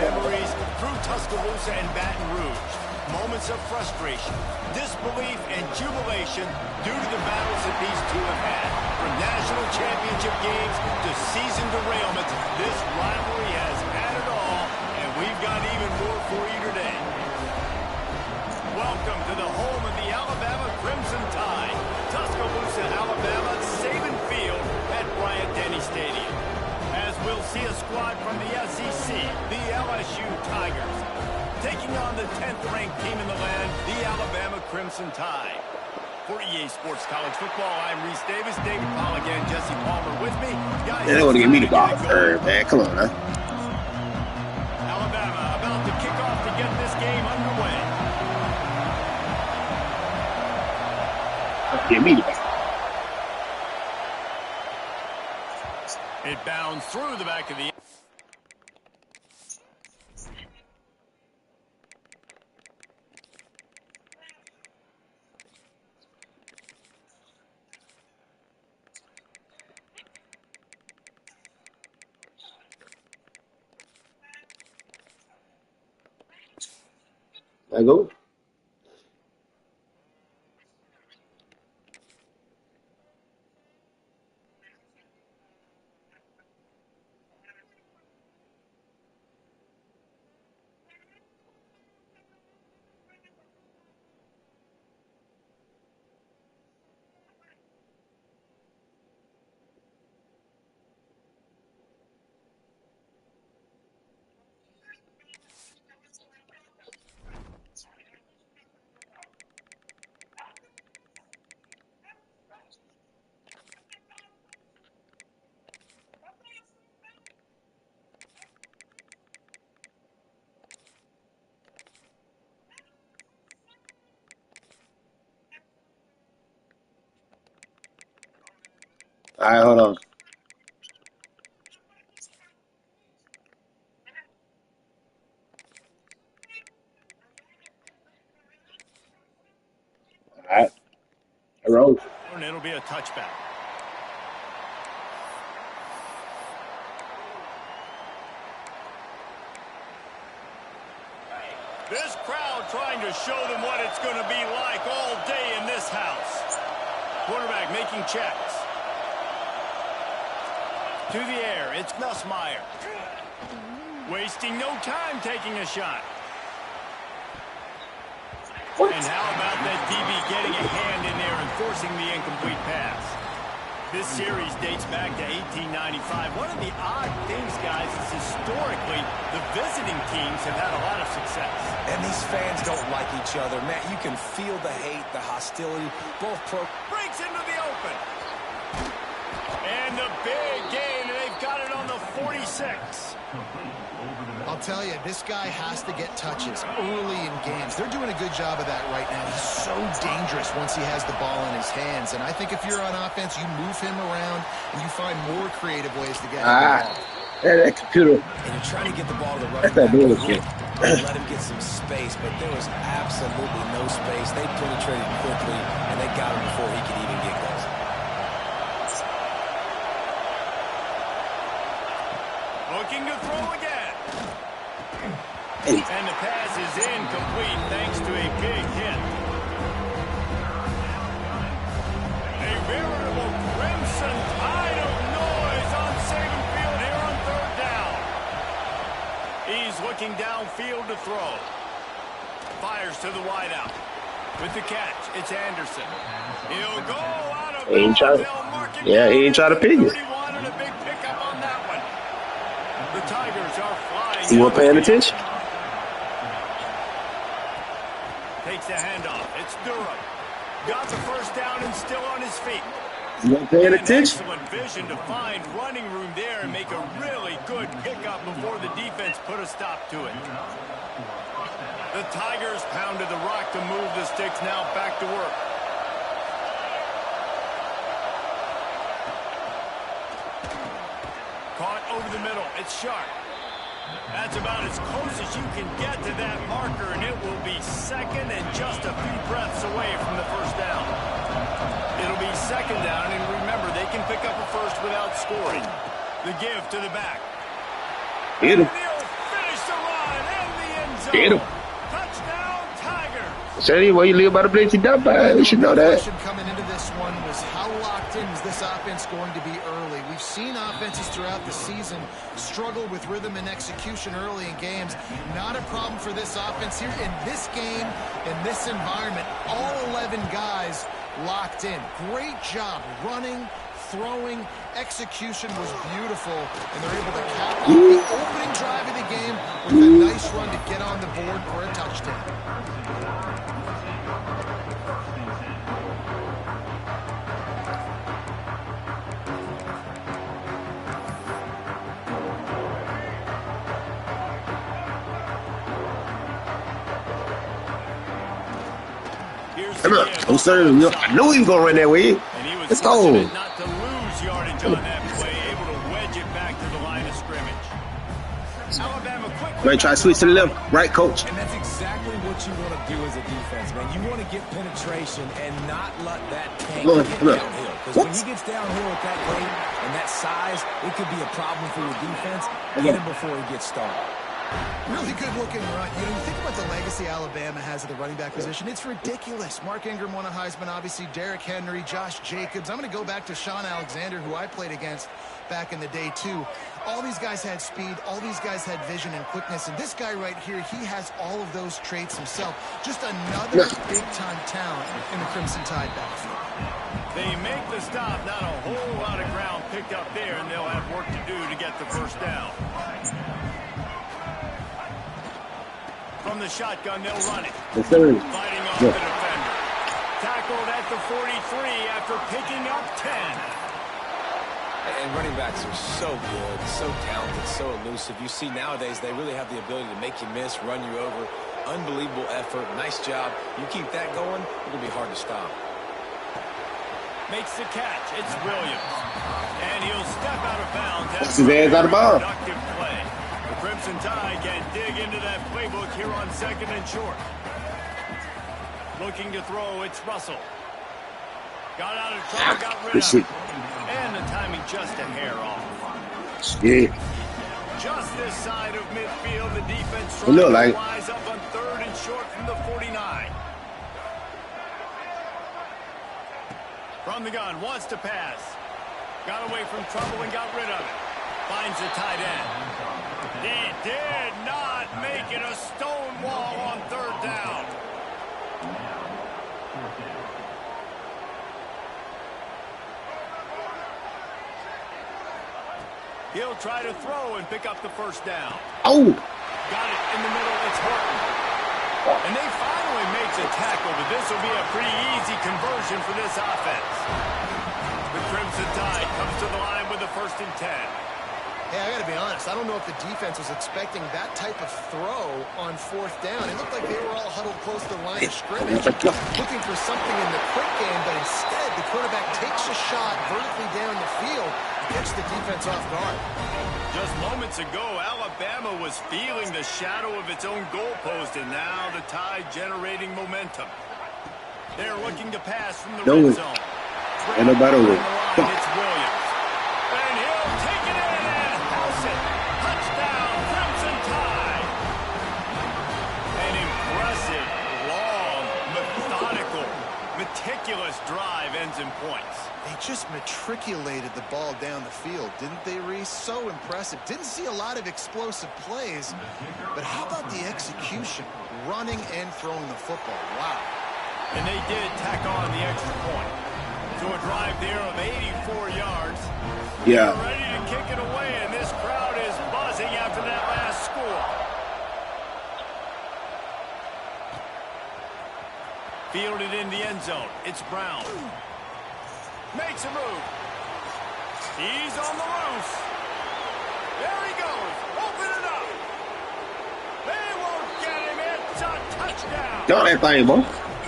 memories through Tuscaloosa and Baton Rouge. Moments of frustration, disbelief, and jubilation due to the battles that these two have had. From national championship games to season derailments, this rivalry has had it all, and we've got even more for you today. Welcome to the home of the Alabama Crimson Tide, Tuscaloosa, Alabama, Saban Field at Bryant-Denny Stadium. As we'll see a squad from the SEC, the LSU Tigers, taking on the 10th-ranked team in the land, the Alabama Crimson Tide. For EA Sports College Football, I'm Reese Davis, David Pollock, and Jesse Palmer with me. Guys, they want to give me the ball third, man. Come on, huh? Alabama about to kick off to get this game underway. Give me the ball. It bounds through the back of the... I go. All right, hold on. All right. I roll. And it'll be a touchback. This crowd trying to show them what it's going to be like all day in this house. Quarterback making checks. To the air, it's Nussmeier. Wasting no time taking a shot. What? And how about that DB getting a hand in there and forcing the incomplete pass? This series dates back to 1895. One of the odd things, guys, is historically the visiting teams have had a lot of success. And these fans don't like each other. Matt, you can feel the hate, the hostility. Both breaks into the open. And the big gain, and they've got it on the 46. I'll tell you, this guy has to get touches early in games. They're doing a good job of that right now. He's so dangerous once he has the ball in his hands. And I think if you're on offense, you move him around and you find more creative ways to get him the ball. Yeah, that computer. And you're trying to get the ball to the running That's that back. bullshit. Let him get some space, but there was absolutely no space. They penetrated quickly, and they got him before he could even get going. Looking to throw again. Hey. And the pass is incomplete thanks to a big hit. A veritable crimson tide of noise on Saban Field here on third down. He's looking downfield to throw. Fires to the wideout. With the catch, it's Anderson. He'll go out of bounds. Yeah, he ain't trying to pick it. And a big pickup on that one. The Tigers are flying. You weren't paying attention? Takes the handoff. It's Durham. Got the first down and still on his feet. You weren't paying attention? Excellent vision to find running room there and make a really good pickup before the defense put a stop to it. The Tigers pounded the rock to move the sticks. Now back to work. Caught over the middle. It's Sharp. That's about as close as you can get to that marker, and it will be second and just a few breaths away from the first down. It'll be second down, and remember, they can pick up a first without scoring. The give to the back. Hit him. And he'll finish the run. Get him. Touchdown, Tigers. Tell you where you live by the place you die by. You should know The that. question coming into this one was how locked in is this offense going to be early? We've seen offenses throughout the season struggle with rhythm and execution early in games. Not a problem for this offense here. In this game, in this environment, all 11 guys locked in. Great job running, throwing, execution was beautiful, and they're able to cap off the opening drive of the game with a nice run to get on the board for a touchdown. Come on. Oh, sir. I knew he was going to run that way. And he was Let's go. fortunate not to lose yardage on that play, able to wedge it back to the line of scrimmage. Alabama quickly. Might try to switch to the left. Right, coach. And that's exactly what you want to do as a defense, man. You want to get penetration and not let that tank Come on, get come on. downhill. Because when he gets downhill with that weight and that size, it could be a problem for your defense. Get him before he gets started. Really good looking run. You know, you think about the legacy Alabama has at the running back position. It's ridiculous. Mark Ingram won a Heisman, obviously. Derrick Henry, Josh Jacobs. I'm going to go back to Sean Alexander, who I played against back in the day, too. All these guys had speed. All these guys had vision and quickness. And this guy right here, he has all of those traits himself. Just another big-time talent in the Crimson Tide backfield. They make the stop. Not a whole lot of ground picked up there, and they'll have work to do to get the first down. From the shotgun, they'll run it. Yes, sir. Fighting off the defender. Tackled at the 43 after picking up 10. And running backs are so good, so talented, so elusive. You see nowadays they really have the ability to make you miss, run you over. Unbelievable effort. Nice job. You keep that going, it'll be hard to stop. Makes the catch. It's Williams. And he'll step out of bounds. What's his ass out of bounds? Productive play. The Crimson Tide can dig into that playbook here on 2nd and short. Looking to throw, it's Russell. Got out of trouble, got rid of it. And the timing just a hair off. Yeah. Just this side of midfield, the defense It look trying like to rise up on 3rd and short from the 49. From the gun, wants to pass. Got away from trouble and got rid of it. Finds the tight end. He did not make it a stone wall on 3rd down. He'll try to throw and pick up the first down. Oh. Got it in the middle. It's Horton. And they finally makes a tackle, but this will be a pretty easy conversion for this offense. The Crimson Tide comes to the line with a 1st and 10. Hey, I got to be honest. I don't know if the defense was expecting that type of throw on 4th down. It looked like they were all huddled close to the line of scrimmage, looking for something in the quick game, but instead the quarterback takes a shot vertically down the field and gets the defense off guard. Just moments ago, Alabama was feeling the shadow of its own goalpost, and now the Tide generating momentum. They're looking to pass from the red zone. Ain't nobody over. It's Williams. And he'll take it in and house it. Touchdown, Crimson Tide. An impressive, long, methodical, meticulous drive ends in points. They just matriculated the ball down the field, didn't they, Reese? So impressive. Didn't see a lot of explosive plays, but how about the execution? Running and throwing the football. Wow. And they did tack on the extra point. To a drive there of 84 yards. Yeah. They're ready to kick it away, and this crowd is buzzing after that last score. Fielded in the end zone. It's Brown. Makes a move. He's on the loose. There he goes. Open it up. They won't get him. It's a touchdown. Got that thing, boy.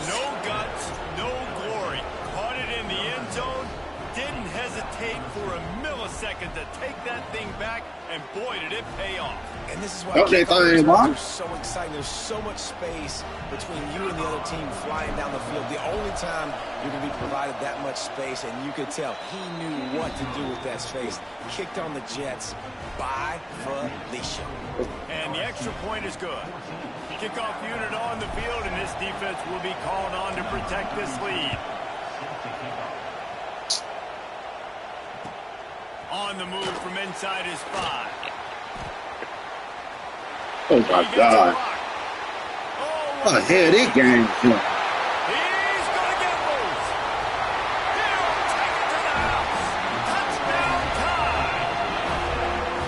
No guts, no glory. Caught it in the end zone. Didn't hesitate for a millisecond to take that thing back And boy, did it pay off. And this is why Don't they kickoff find returns one? are so exciting. There's so much space between you and the other team flying down the field. The only time you're going to be provided that much space, and you could tell he knew what to do with that space. Kicked on the Jets by Felicia. And the extra point is good. Kickoff unit on the field, and this defense will be called on to protect this lead. On the move from inside his 5. Oh my God. What the hell this game? He's going to get loose. He'll take it to the house. Touchdown time.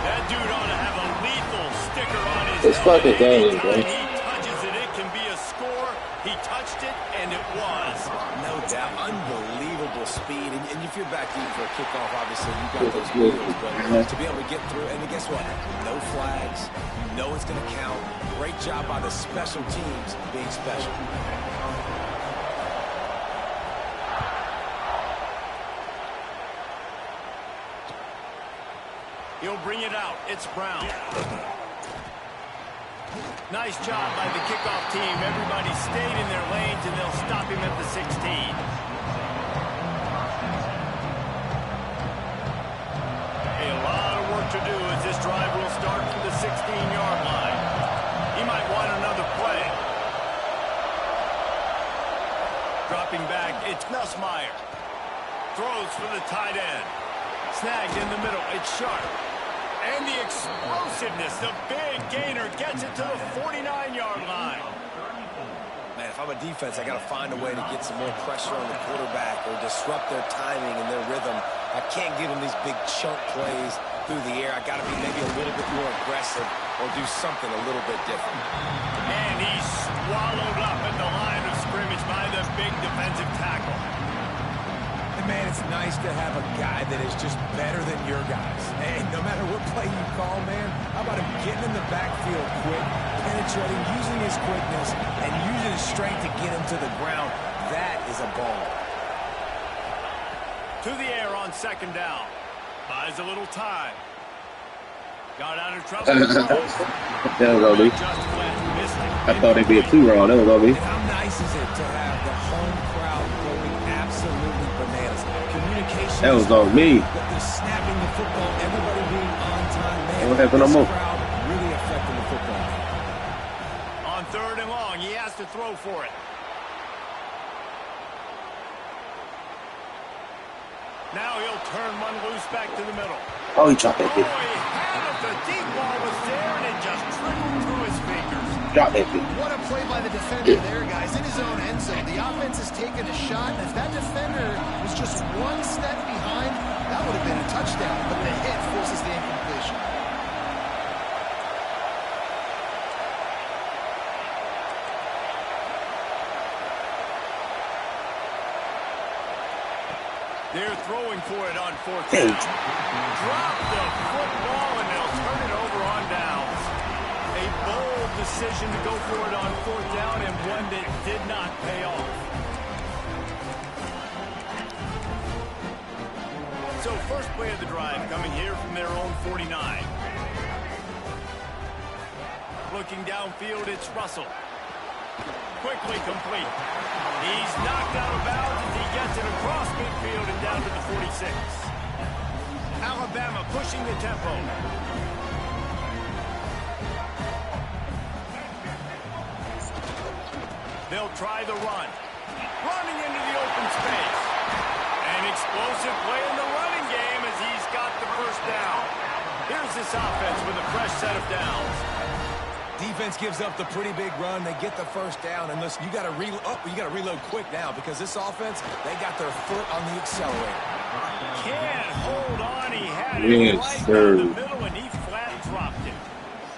That dude ought to have a lethal sticker on his It's helmet. fucking game, bro. Anytime he touches it, it can be a score. He touched it, and it was. No doubt. Unbelievable speed. And if you're back deep for a kickoff, obviously you got those wheels. But to be able to get through, and guess what? No flags. You know it's going to count. Great job by the special teams being special. He'll bring it out. It's Brown. Nice job by the kickoff team. Everybody stayed in their lanes, and they'll stop him at the 16. A lot of work to do as this drive will start from the 16-yard line. He might want another play. Dropping back, it's Nussmeier. Throws for the tight end. Snagged in the middle, it's Sharp. And the explosiveness, the big gainer gets it to the 49-yard line. Man, if I'm a defense, I got to find a way to get some more pressure on the quarterback or disrupt their timing and their rhythm. I can't give them these big chunk plays through the air. I got to be maybe a little bit more aggressive or do something a little bit different. And he's swallowed up at the line of scrimmage by the big defensive tackle. And man, it's nice to have a guy that is just better than your guys. And no matter what play you call, man, how about him getting in the backfield quick, penetrating, using his quickness, and using his strength to get him to the ground. That is a ball. To the air on second down. Buys a little time. Got out of trouble. That was gonna be. Just flat missed it. I thought it'd be a 2-round. That was gonna be. And how nice is it to have the home crowd going absolutely bananas? Communication. That was on me. The snapping the football, everybody being on time. Man, What happened no this more? crowd really affecting the football game. On third and long, he has to throw for it. Now he'll turn one loose back to the middle. Oh, he dropped that Oh, he bitch. had it. The deep ball was there, and it just trickled through his fingers. Drop that bitch. What a play by the defender there, guys. In his own end zone. The offense has taken a shot, and if that defender was just one step behind, that would have been a touchdown. But the hit forces the incompletion. They're throwing for it on fourth down. Drop the football, and they'll turn it over on downs. A bold decision to go for it on fourth down, and one that did not pay off. So first play of the drive coming here from their own 49. Looking downfield, it's Russell. Quickly complete. He's knocked out of bounds as he gets it across midfield and down to the 46. Alabama pushing the tempo. They'll try the run. Running into the open space. An explosive play in the running game as he's got the first down. Here's this offense with a fresh set of downs. Defense gives up the pretty big run. They get the first down. And listen, you got to reload quick now because this offense, they got their foot on the accelerator. Can't hold on. He had it right down the middle, and he flat dropped it.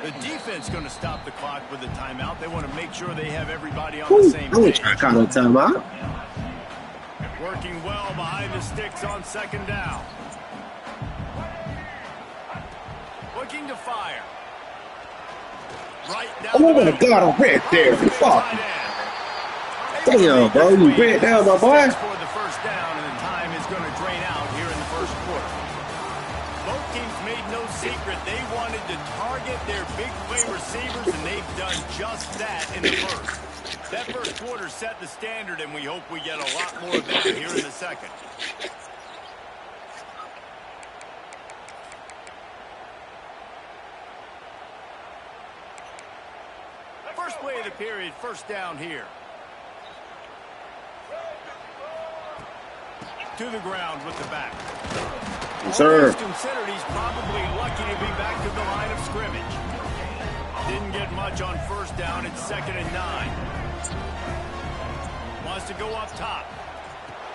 The defense going to stop the clock with a timeout. They want to make sure they have everybody on the same I was page. trying to call no timeout. Working well behind the sticks on second down. Looking to fire. Right down Oh, the my middle. God, I'm red there. Fuck. Tight end. Damn, bro, you red down, my boy. For the first down, and the time is going to drain out here in the first quarter. Both teams made no secret They wanted to target their big play receivers, and they've done just that in the first. That first quarter set the standard, and we hope we get a lot more of that here in the second. First play of the period, first down here. To the ground with the back. Yes, sir. Considered he's probably lucky to be back to the line of scrimmage. Didn't get much on first down. It's 2nd and 9. Wants to go up top.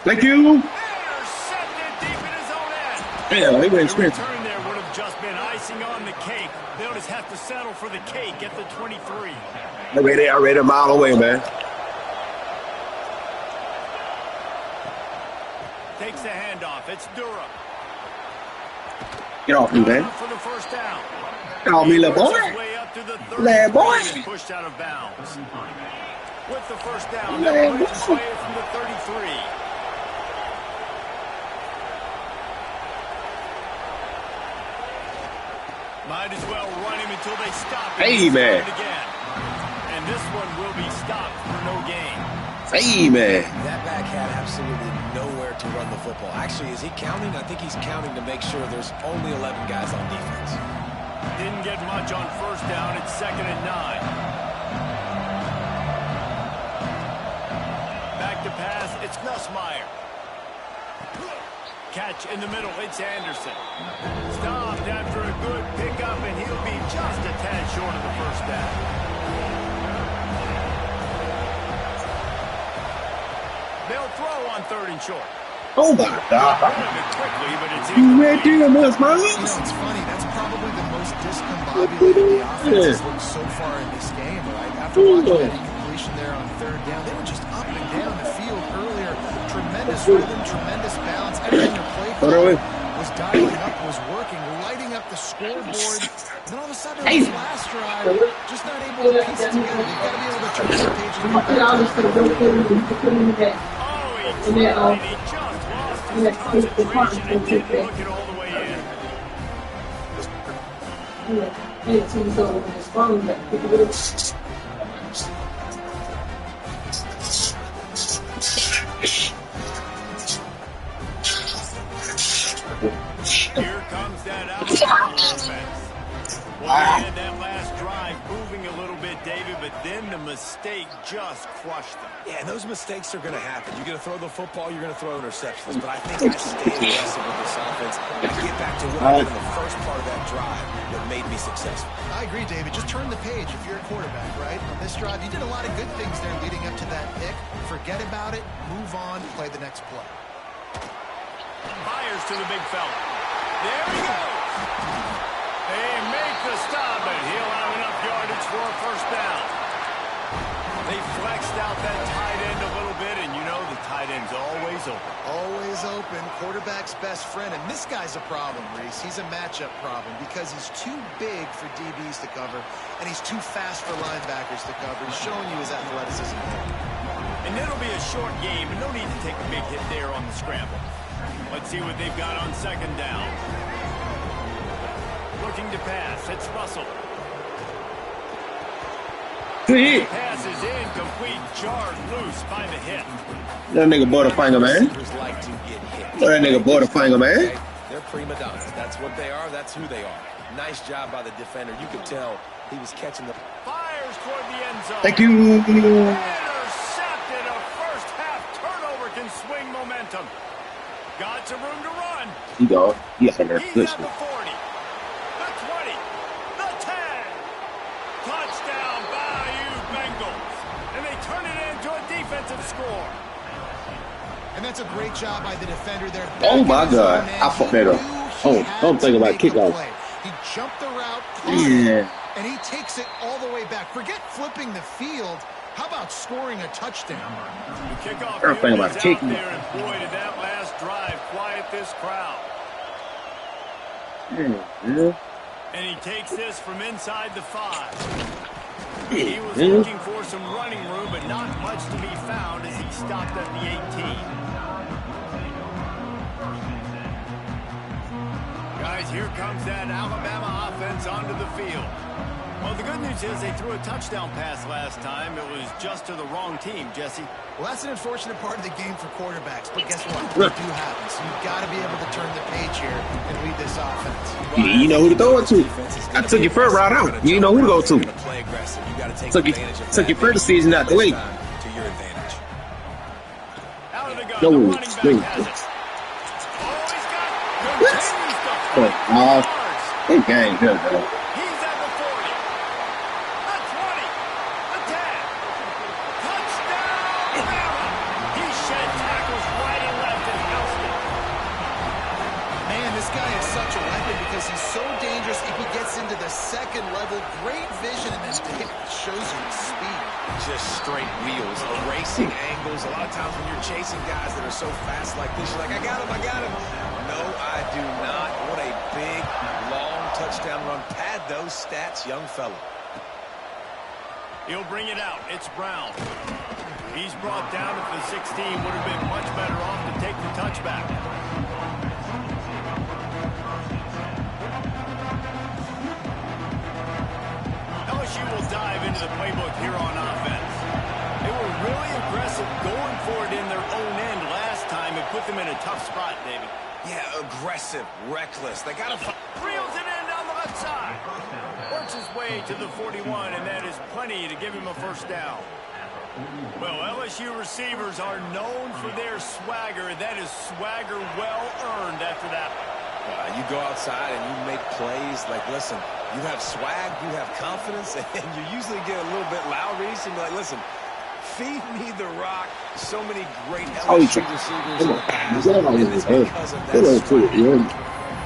Thank you. Intercepted deep in his own end. Yeah, he went The sprint. return there would have just been icing on the cake. They'll just have to settle for the cake at the 23. I read it a mile away, man. Takes the handoff. It's Durham. Get off me, man. For the first down. Get off me, little boy. Way up to the Little boy. pushed out of bounds. With the first down, Little they'll put it boy. away from the 33. Might as well run him until they stop him. Hey, man. Again. And this one will be stopped for no gain. Hey, man. That back had absolutely nowhere to run the football. Actually, is he counting? I think he's counting to make sure there's only 11 guys on defense. Didn't get much on first down. It's 2nd and 9. Back to pass. It's Nussmeier. Catch in the middle. It's Anderson. Stopped after a good pickup, and he'll be just a tad short of the first down. They'll throw on 3rd and short. Oh, my God. Quickly, but it's You read there, Miss Miles? You know, it's funny. That's probably the most discombobulated the offense has looked so far in this game. Right? After watching that incompletion there on 3rd down, they were just up and down the field earlier. Tremendous rhythm, tremendous balance. Everything the play call was dialing up, was working, lighting up the scoreboard. Then all of a sudden, this last drive, just not able to piece it together. They've got to be able to turn the page and get back. And he just lost his concentration and didn't look it all the way in. Here comes that out offense. Well, they had that last drive moving a little bit, David, but then the mistake just crushed them. Yeah, and those mistakes are going to happen. You're going to throw the football, you're going to throw interceptions. But I think I stay aggressive with this offense. I get back to what I did in the first part of that drive that made me successful. I agree, David. Just turn the page if you're a quarterback, right? On this drive, you did a lot of good things there leading up to that pick. Forget about it, move on, play the next play. Fires to the big fella. There he goes. They make the stop, but he'll have enough yardage for a first down. They flexed out that tight end a little bit, and you know the tight end's always open. Always open, quarterback's best friend. And this guy's a problem, Reese. He's a matchup problem because he's too big for DBs to cover, and he's too fast for linebackers to cover. He's showing you his athleticism there. And it'll be a short game, and no need to take a big hit there on the scramble. Let's see what they've got on 2nd down. Looking to pass. It's Russell. See? Pass is incomplete. Jarred loose by the hit. That nigga Butterfinger, man. Like to get hit. That nigga Butterfinger, man. Okay? They're prima donnas. That's what they are. That's who they are. Nice job by the defender. You could tell he was catching the... Fires toward the end zone. Thank you. Intercepted. A first half turnover can swing momentum. Got some room to run. He go. He out there. He's Good at the 40. The 20. The 10. Touchdown, Bayou Bengals. And they turn it into a defensive score. And that's a great job by the defender there. Oh, my God. I fucked that up. Oh, don't think about kickoff. He jumped the route, Yeah. and he takes it all the way back. Forget flipping the field. How about scoring a touchdown? The kickoff They're thinking about is out kicking. there, and boy, did that last drive quiet this crowd. Yeah. And he takes this from inside the 5. He was looking for some running room, but not much to be found as he stopped at the 18. Guys, here comes that Alabama offense onto the field. Well, the good news is they threw a touchdown pass last time. It was just to the wrong team, Jesse. Well, that's an unfortunate part of the game for quarterbacks, but guess what? They do happen, so you've got to be able to turn the page here and lead this offense. You know who to throw it to. I took your first route out. You know who to go to. Took your first season out the way. Out of the gun, No, the running back no. has it. Oh, he's got continues to Hey, gang, good, bro. He's at the 40, the 20, the 10. Touchdown, Bama! He shed tackles right and left and housed it. Man, this guy is such a weapon because he's so dangerous if he gets into the second level. Great vision, and then it shows you his speed. Just straight wheels, erasing angles. A lot of times when you're chasing guys that are so fast like this, you're like, I got him, I got him. No, I do not. What a big, long touchdown run. Pad those stats, young fella. He'll bring it out. It's Brown. He's brought down at the 16. Would have been much better off to take the touchback. LSU will dive into the playbook here on offense. They were really aggressive going for it in their own end last time and put them in a tough spot, David. Yeah, aggressive, reckless. They got to... Reels it in down the left side. Works his way to the 41, and that is plenty to give him a first down. Well, LSU receivers are known for their swagger. That is swagger well earned after that. You go outside and you make plays. Like, listen, you have swag, you have confidence, and you usually get a little bit loud, Reese, and be like, listen, feed me the rock. So many great LSU receivers in the past, and it's because of that swag.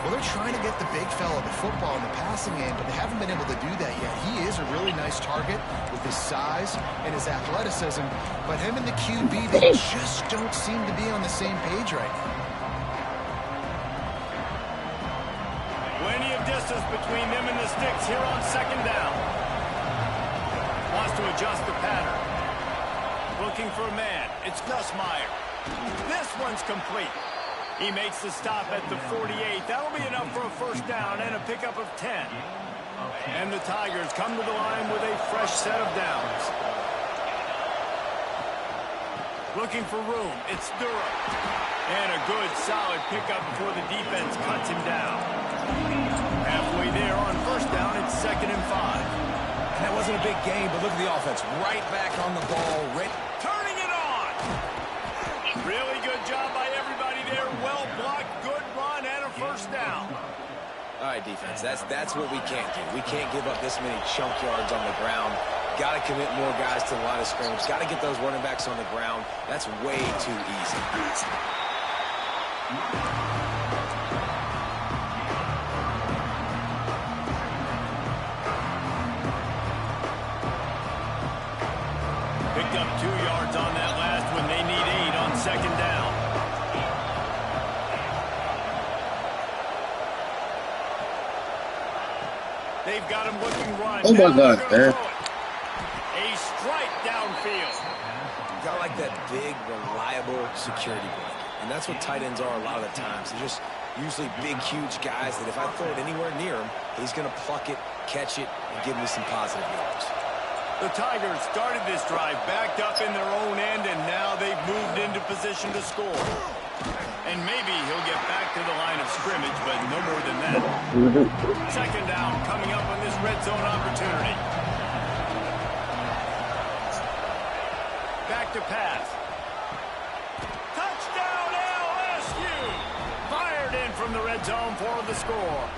Well, they're trying to get the big fella the football in the passing game, but they haven't been able to do that yet. He is a really nice target with his size and his athleticism, but him and the QB, they just don't seem to be on the same page right now. Plenty of distance between them and the sticks here on second down. Wants to adjust the pattern. Looking for a man. It's Nussmeier. This one's complete. He makes the stop at the 48. That'll be enough for a first down and a pickup of 10. And the Tigers come to the line with a fresh set of downs. Looking for room. It's Durham. And a good, solid pickup before the defense cuts him down. Halfway there on first down, it's 2nd and 5. And that wasn't a big game, but look at the offense. Right back on the ball. Turning it on. Really good job by everybody there. Well blocked, good run, and a first down. All right, defense, that's what we can't do. We can't give up this many chunk yards on the ground. Got to commit more guys to the line of scrimmage. Got to get those running backs on the ground. That's way too easy. Picked up 2 yards on that last one. They need 8 on second down. They've got him looking run. Oh, my God, man. A strike downfield. You got to like that big, reliable security blanket. And that's what tight ends are a lot of the times. They're just usually big, huge guys that if I throw it anywhere near him, he's going to pluck it, catch it, and give me some positive yards. The Tigers started this drive backed up in their own end, and now they've moved into position to score. And maybe he'll get back to the line of scrimmage, but no more than that. Second down coming up on this red zone opportunity. Back to pass. Touchdown LSU! Fired in from the red zone for the score.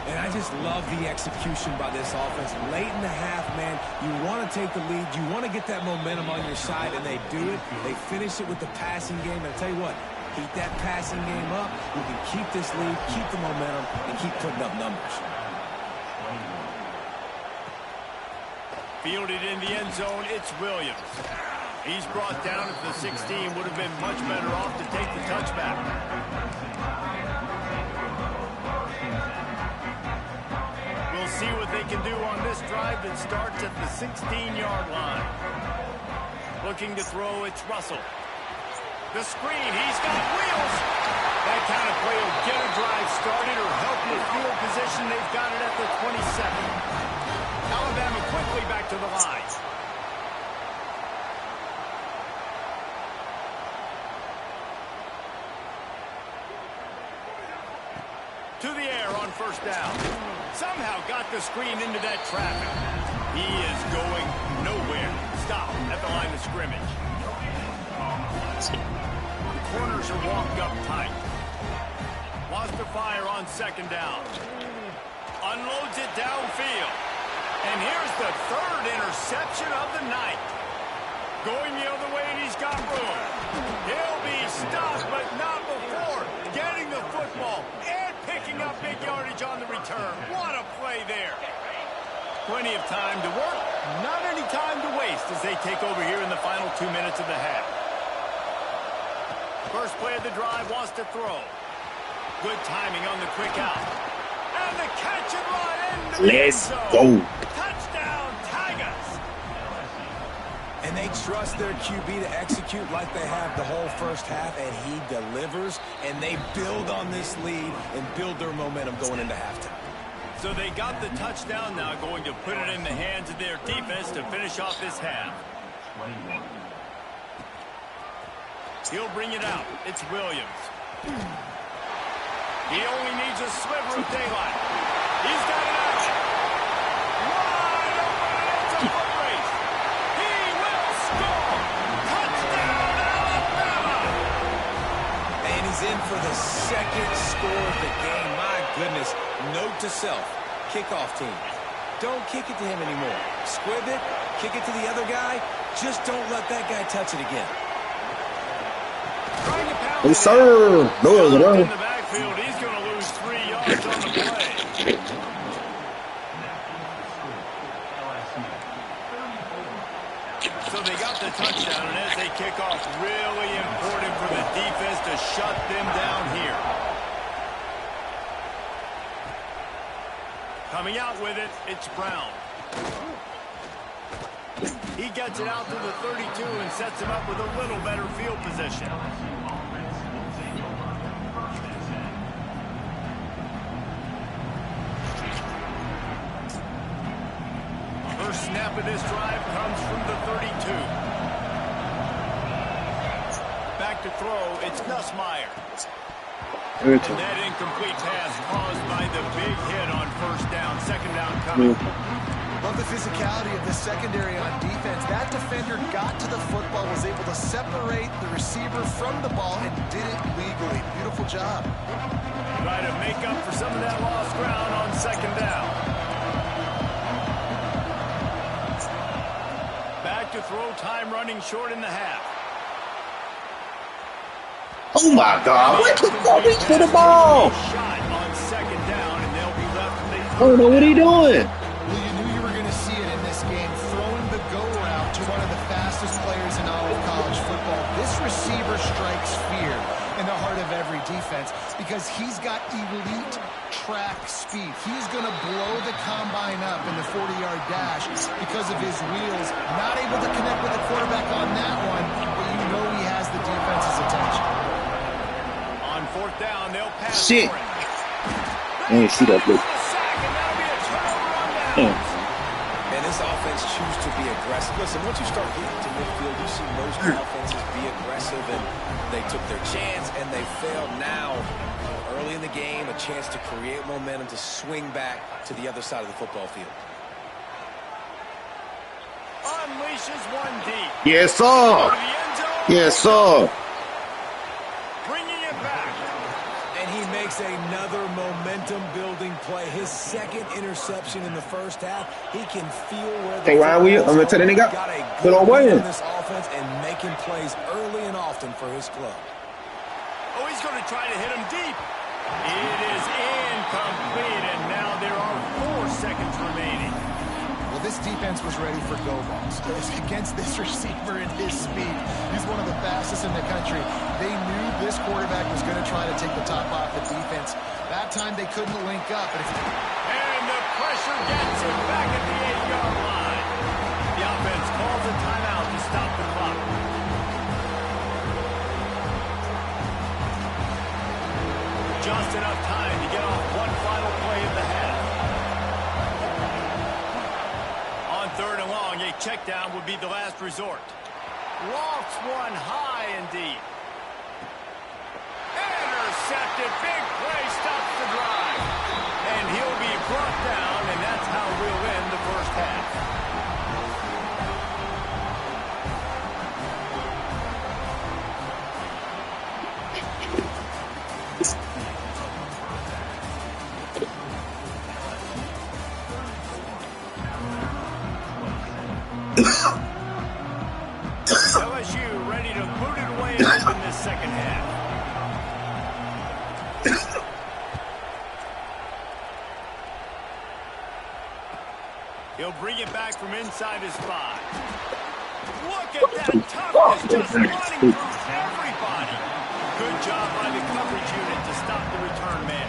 And I just love the execution by this offense. Late in the half, man, you want to take the lead. You want to get that momentum on your side, and they do it. They finish it with the passing game. And I tell you what, keep that passing game up. We can keep this lead, keep the momentum, and keep putting up numbers. Fielded in the end zone, it's Williams. He's brought down at the 16. Would have been much better off to take the touchback. We'll see what they can do on this drive that starts at the 16-yard line. Looking to throw, it's Russell. The screen, he's got wheels. That kind of play will get a drive started or help with field position. They've got it at the 27. Alabama quickly back to the line. To the air on first down. Somehow got the screen into that traffic. He is going nowhere. Stop at the line of scrimmage. Corners are walked up tight. Wants to fire on second down. Unloads it downfield. And here's the third interception of the night. Going the other way, and he's got room. He'll be stopped, but not before getting the football and picking up big yardage on the return. What a play there. Plenty of time to work, not any time to waste as they take over here in the final 2 minutes of the half. First play of the drive, wants to throw. Good timing on the quick out. And the catch and run into the end zone. Touchdown, Tigers. And they trust their QB to execute like they have the whole first half, and he delivers, and they build on this lead and build their momentum going into halftime. So they got the touchdown now, going to put it in the hands of their defense to finish off this half. He'll bring it out. It's Williams. He only needs a sliver of daylight. He's got it out. Wide open, and it's a foot race. He will score. Touchdown, Alabama. And he's in for the second score of the game. My goodness. Note to self, kickoff team. Don't kick it to him anymore. Squib it, kick it to the other guy. Just don't let that guy touch it again. Yes, sir. No, in the backfield, he's going to lose 3 yards on the play. So they got the touchdown, and as they kick off, really important for the defense to shut them down here. Coming out with it, it's Brown. He gets it out to the 32 and sets him up with a little better field position. First snap of this drive comes from the 32. Back to throw, it's Nussmeier. And that incomplete pass caused by the big hit on first down. Second down coming. Love the physicality of the secondary on defense. That defender got to the football, was able to separate the receiver from the ball, and did it legally. Beautiful job. Try to make up for some of that lost ground on second down. Back to throw, time running short in the half. Oh my God! What the fuck? Reach for the ball! Shot on second down, and they'll be left with I don't know what he's doing. Well, you knew you were going to see it in this game, throwing the go route to one of the fastest players in all of college football. This receiver strikes fear in the heart of every defense because he's got elite track speed. He's going to blow the combine up in the 40-yard dash because of his wheels. Not able to connect with the quarterback on that one, but you know he has the defense's attention. on fourth down. They'll pass. Shit. For him. I didn't see that blue. And this offense choose to be aggressive. Listen, once you start getting to midfield, you see most offenses be aggressive, and they took their chance, and they failed. Now, early in the game, a chance to create momentum to swing back to the other side of the football field. Unleashes one deep. Yes, sir. Yes, sir. Bringing it back. And he makes another momentum-building play. His second interception in the first half. He can feel where the Hey, Ryan, I'm going to tell the nigga. got a Put good on lead Williams. in this offense and making plays early and often for his club. Oh, he's going to try to hit him deep. It is incomplete, and now there are 4 seconds remaining. Well, this defense was ready for go balls. Against this receiver at his speed, he's one of the fastest in the country. They knew this quarterback was going to try to take the top off the defense. That time they couldn't link up. And the pressure gets him back at the 8-yard line. The offense calls a timeout to stop the clock. a check down would be the last resort. Lofts one high and deep. Intercepted. Big play stops the drive. And he'll be brought down, and that's how we'll end the first half. LSU ready to boot it away and open this second half. He'll bring it back from inside his 5. Look at that toughness, just running through everybody. Good job by the coverage unit to stop the return man.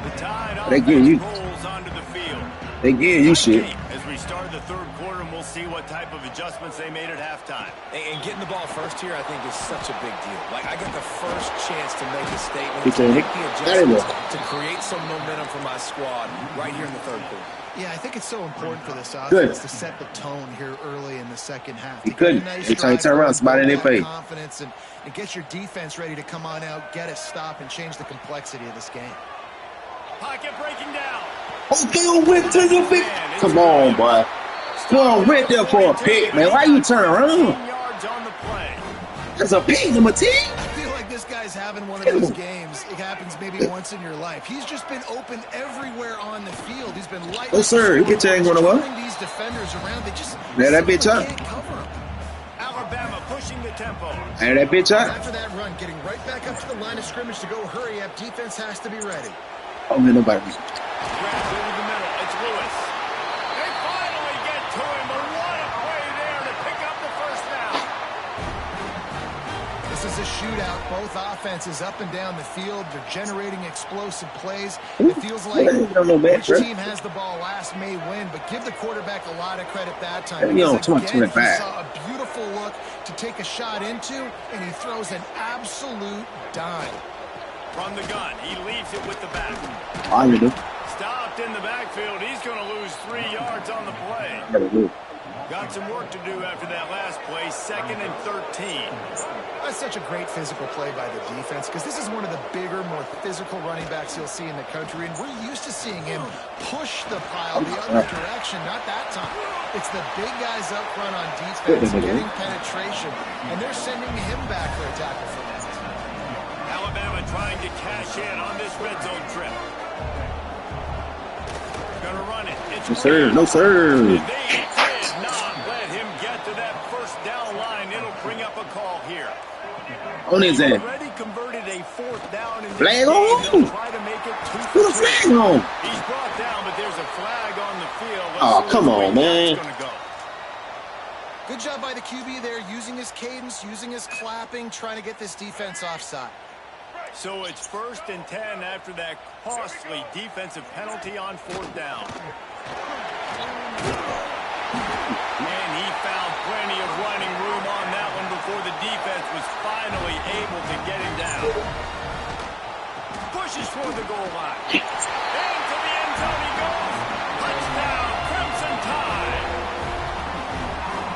The Tide offense rolls onto the field. They getting you shit. As we start the third quarter, and we'll see what type of adjustments they made at halftime. And getting the ball first here, I think, is such a big deal. Like, I get the first chance to make a statement, to make the adjustments, to create some momentum for my squad right here in the third quarter. Yeah, I think it's so important for this offense to set the tone here early in the second half. He couldn't. Every time you turn around, somebody in their face. Confidence and get your defense ready to come on out, get a stop, and change the complexity of this game. Pocket breaking down. Okay, went to your feet. Come on, boy. Come on, right there for a pick, man. Why you turn around? Yards on the play. That's a pick, number 10. I feel like this guy's having one of those games. It happens maybe once in your life. He's just been open everywhere on the field. He's been light. Oh, sir. You can tell him what I want. These defenders around. They just that bitch up. can't cover him. Alabama pushing the tempo. And that bitch up. After that run, getting right back up to the line of scrimmage to go hurry up. Defense has to be ready. Oh, man, nobody. Grabs over the middle. It's Lewis. They finally get to him, but what a play there to pick up the first down. This is a shootout. Both offenses up and down the field. They're generating explosive plays. Ooh, it feels like which team has the ball last may win, but give the quarterback a lot of credit that time. You know, Again, he saw a beautiful look to take a shot into, and he throws an absolute dime. From the gun, he leaves it with the back. Stopped in the backfield. He's going to lose 3 yards on the play. Got some work to do after that last play, 2nd and 13. That's such a great physical play by the defense because this is one of the bigger, more physical running backs you'll see in the country, and we're used to seeing him push the pile the other direction. Not that time. It's the big guys up front on defense getting penetration, and they're sending him back for a tackle for that. Alabama trying to cash in on this red zone trip. Gonna run it. It's no, sir. No, sir. They did not let him get to that first down line. It'll bring up a call here. On his end. Already converted a 4th down in flag on. Try to make it 2 for 2. Flag on. He's brought down, but there's a flag on the field. Oh, come on, man. Good job by the QB there, using his cadence, using his clapping, trying to get this defense offside. So it's 1st and 10 after that costly defensive penalty on 4th down. And he found plenty of running room on that one before the defense was finally able to get him down. Pushes for the goal line. Into the end zone he goes. Touchdown, Crimson Tide.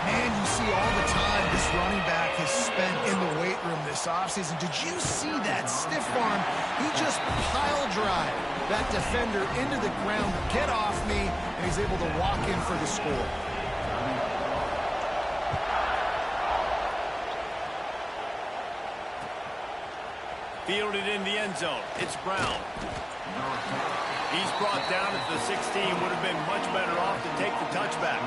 Man, you see all the time this running back has spent in the weight room this offseason. Did you see that stiff arm? He just pile drive that defender into the ground, get off me, and he's able to walk in for the score. Fielded in the end zone. It's Brown. He's brought down at the 16. Would have been much better off to take the touchback.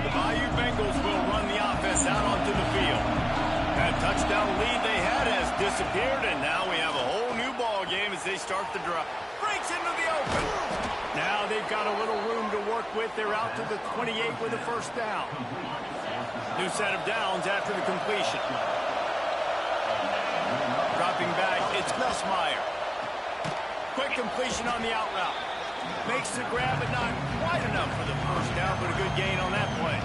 The Bayou Bengals will run the offense out onto the field. That touchdown lead they had has disappeared, and now we have a whole new ball game as they start the drive. Breaks into the open. Now they've got a little room to work with. They're out to the 28 with a first down. New set of downs after the completion. Dropping back, it's Nussmeier. Quick completion on the out route. Makes the grab, but not quite enough for the first down, but a good gain on that play.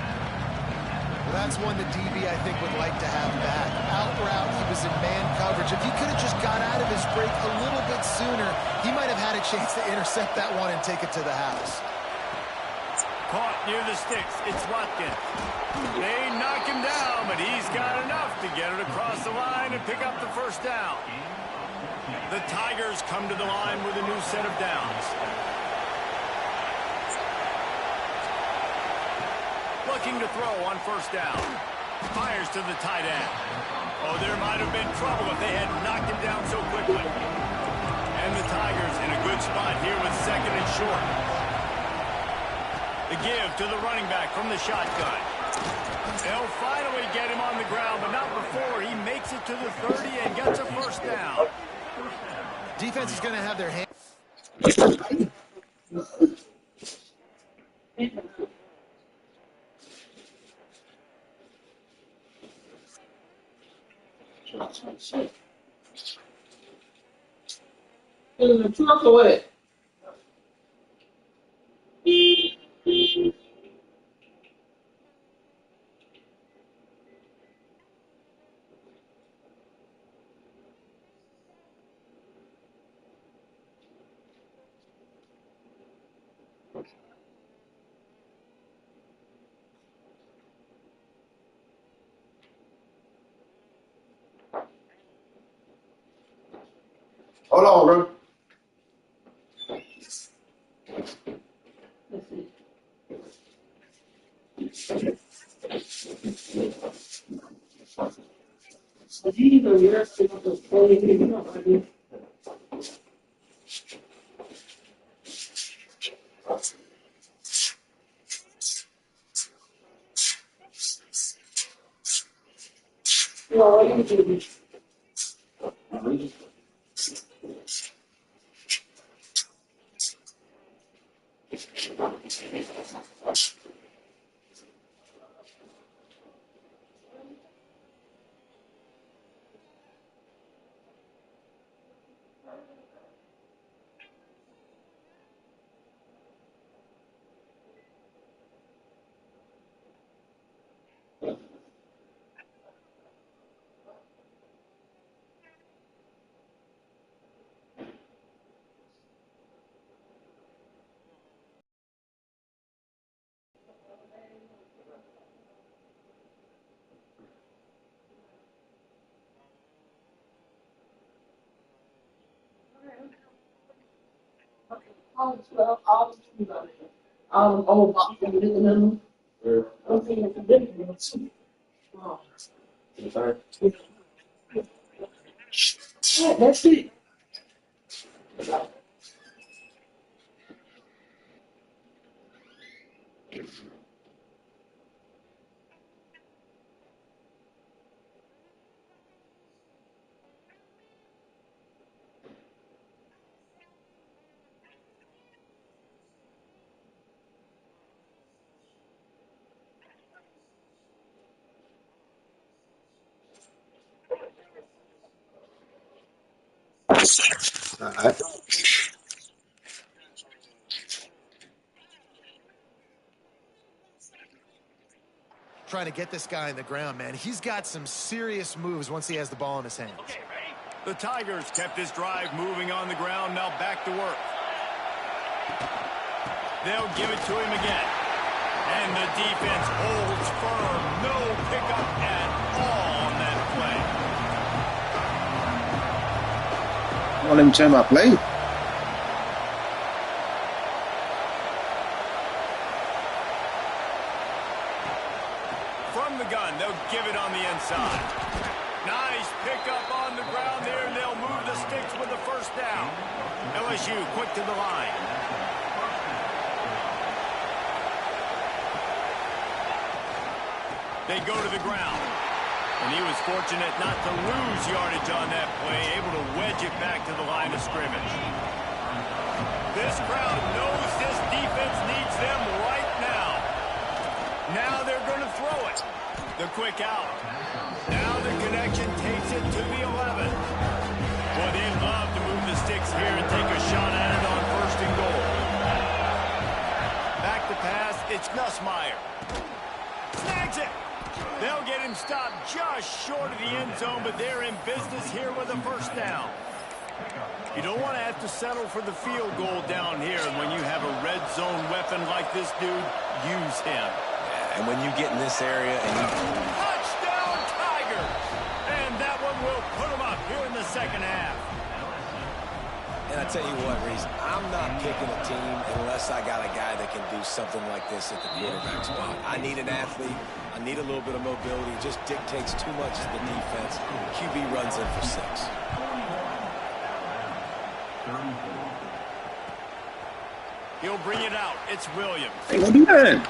Well, that's one the DB, I think, would like to have back. Out route, he was in man coverage. If he could have just got out of his break a little bit sooner, he might have had a chance to intercept that one and take it to the house. Caught near the sticks. It's Watkins. They knock him down, but he's got enough to get it across the line and pick up the first down. The Tigers come to the line with a new set of downs. Looking to throw on first down. Fires to the tight end. Oh, there might have been trouble if they had knocked him down so quickly. And the Tigers in a good spot here with second and short. The give to the running back from the shotgun. They'll finally get him on the ground, but not before he makes it to the 30 and gets a first down. Defense is going to have their hands. In the truck or what? Hold on, bro. All the old boxes and them. Okay, it's a big one. Oh. Yeah, that's it. All right. Trying to get this guy on the ground, man. He's got some serious moves once he has the ball in his hands. Okay, ready? The Tigers kept this drive moving on the ground, now back to work. They'll give it to him again. And the defense holds firm. No pickup at all on that play. Won't let me change my play. From the gun, they'll give it on the inside. Nice pickup on the ground there, and they'll move the sticks with the first down. LSU quick to the line. They go to the ground. And he was fortunate not to lose yardage on that play, able to wedge it back to the line of scrimmage. This crowd knows this defense needs them right now. Now they're going to throw it. The quick out. Now the connection takes it to the 11. Boy, they'd love to move the sticks here and take a shot at it on 1st and goal. It's Nussmeier. Snags it. They'll get him stopped just short of the end zone, but they're in business here with a first down. You don't want to have to settle for the field goal down here. And when you have a red zone weapon like this dude, use him. And when you get in this area and you... Touchdown, Tigers! And that one will put them up here in the second half. And I tell you what, Reese, I'm not picking a team unless I got a guy that can do something like this at the quarterback spot. I need an athlete. I need a little bit of mobility. It just dictates too much to the defense. QB runs in for 6. He'll bring it out. It's Williams. Hey, what do that?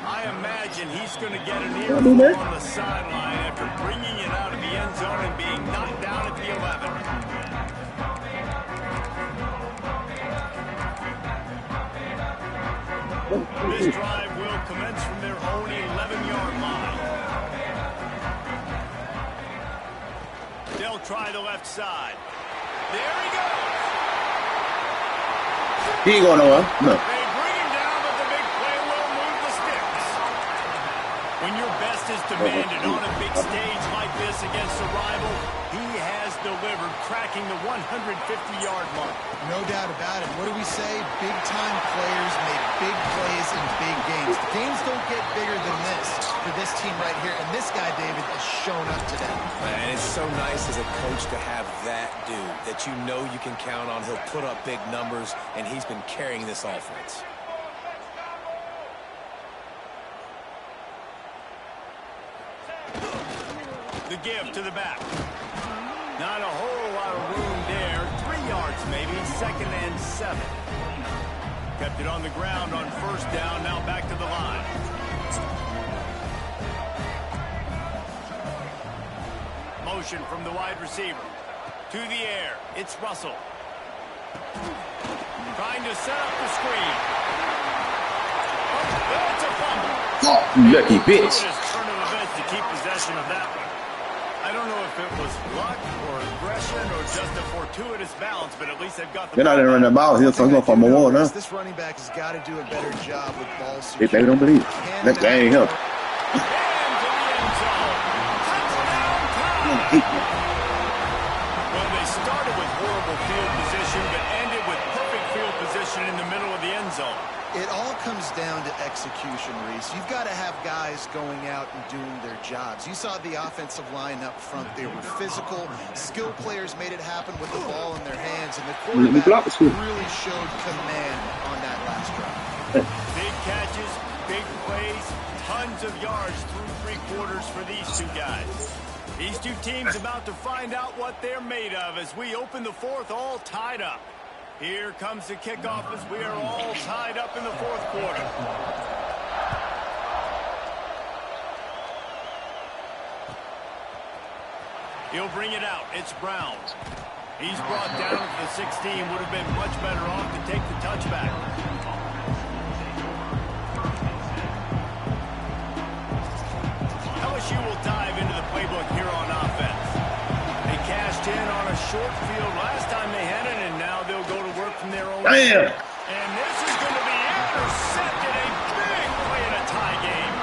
I imagine he's going to get an earful on the sideline after bringing it out of the end zone and being knocked down at the 11. This drive will commence from their own 11-yard line. They'll try the left side. There he goes. He ain't going nowhere. No. They bring him down, but the big play will move the sticks. When your best is demanded on a big stage like this against a rival, he has delivered, cracking the 150-yard mark. No doubt about it. What do we say? Big-time players make big plays in big games. The games don't get bigger than this for this team right here, and this guy, David, has shown up today. And it's so nice as a coach to have that dude that you know you can count on. He'll put up big numbers, and he's been carrying this offense. The give to the back. Not a whole lot of room there. 3 yards maybe. 2nd and 7. Kept it on the ground on first down. Now back to the line. Motion from the wide receiver. To the air. It's Russell. Trying to set up the screen. Oh, that's a fumble. You lucky bitch. Turn of events to keep possession of that one. I don't know if it was luck or aggression or just a fortuitous balance, but at least they've got the They're not even running the ball here, so I'm going for more one, huh? This running back has got to do a better job with ball If security. they don't believe it. That ain't him. And to the end zone. Touchdown, Ncaa. Well, they started with horrible field position, but ended with perfect field position in the middle of the end zone. It all comes down to execution, Reese. You've got to have guys going out and doing their jobs. You saw the offensive line up front. They were physical. Skilled players made it happen with the ball in their hands, and the quarterback really showed command on that last drive. Big catches, big plays, tons of yards through 3 quarters for these two guys. These two teams about to find out what they're made of as we open the 4th all tied up. Here comes the kickoff as we are all tied up in the 4th quarter. He'll bring it out. It's Brown. He's brought down at the 16. Would have been much better off to take the touchback. LSU will dive into the playbook here on offense. They cashed in on a short field last time they had it, and now they'll go to work from their own. Damn. And this is going to be intercepted. A big play in a tie game.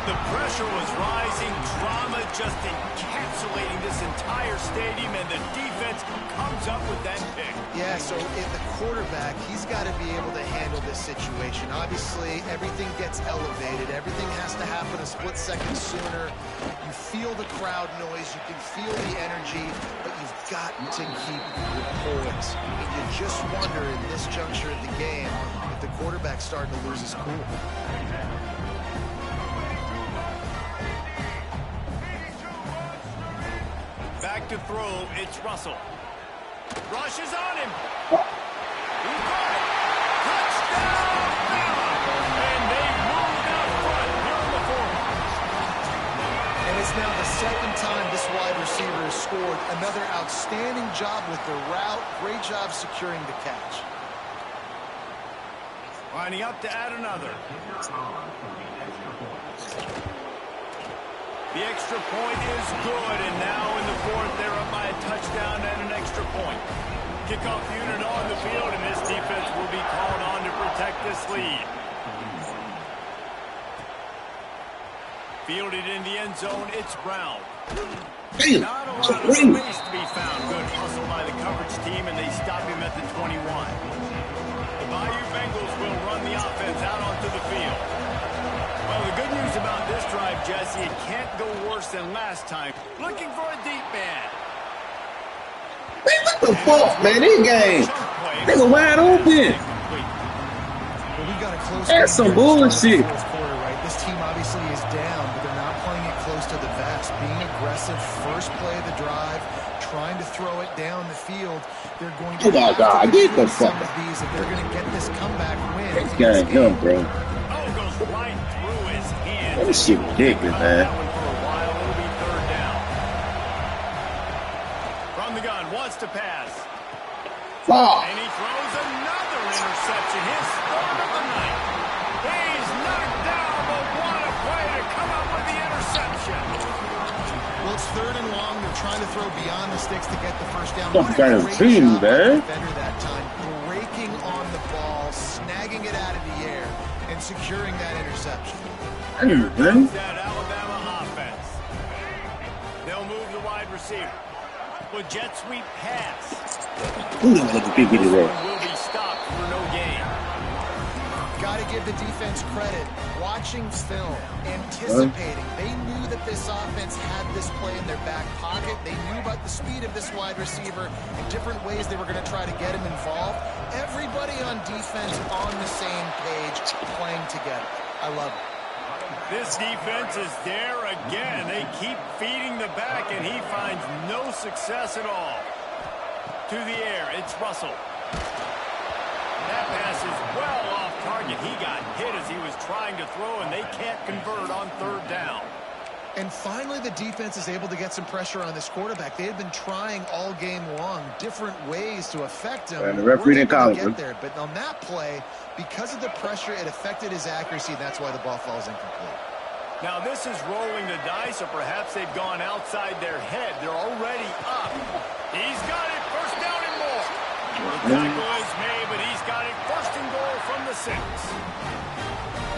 The pressure was rising. Drama just encapsulating this entire stadium, and the defense comes up with that pick. Yeah, so in the quarterback, he's got to be able to handle this situation. Obviously, everything gets elevated. Everything has to happen a split second sooner. You feel the crowd noise. You can feel the energy, but you've got to keep your poise. And you just wonder in this juncture of the game if the quarterback's starting to lose his cool. Back to throw, it's Russell. Rush is on him. He caught it. Touchdown, Bama! And they moved out front here in the 4th. And it's now the 2nd time this wide receiver has scored. Another outstanding job with the route. Great job securing the catch. Lining up to add another. The extra point is good, and now in the 4th, they're up by a touchdown and an extra point. Kickoff unit on the field, and this defense will be called on to protect protect this lead. Fielded in the end zone, it's Brown. Not a lot of space to be found. Good hustle by the coverage team, and they stop him at the 21. The Bayou Bengals will run the offense out onto the field. Well, the good news about this drive, Jesse, it can't go worse than last time. Looking for a deep man. Man, what the fuck, man? This game. Nigga wide open. Well, we got a close That's some bullshit. Quarter, right? This team obviously is down, but they're not playing it close to the vest. Being aggressive, first play of the drive, trying to throw it down the field. They're going to get the fuck some of these if they're going to get this comeback win. This game, young, bro. Oh, goes right through his hands. That shit ridiculous, man. Wants to pass. Fuck. And he throws another interception. His start of the night. He's knocked down, but what a play to come up with the interception. Well, it's 3rd and long. They're trying to throw beyond the sticks to get the first down. What kind of team, man? Defender that time, breaking on the ball, snagging it out of the air, and securing that interception. That Alabama offense. They'll move the wide receiver. With jet sweep pass. Who knows what the big bitty was? Will be stopped for no gain. Got to give the defense credit. Watching film, anticipating. They knew that this offense had this play in their back pocket. They knew about the speed of this wide receiver and different ways they were going to try to get him involved. Everybody on defense on the same page, playing together. I love it. This defense is there again. They keep feeding the back, and he finds no success at all. To the air, it's Russell. That pass is well off target. He got hit as he was trying to throw, and they can't convert on 3rd down. And finally, the defense is able to get some pressure on this quarterback. They had been trying all game long different ways to affect him. And the referee didn't call it. There. But on that play, because of the pressure, it affected his accuracy, and that's why the ball falls incomplete. Now, this is rolling the dice, or perhaps they've gone outside their head. They're already up. He's got it. First down and more. The tackle is made, but he's got it. 1st and goal from the 6.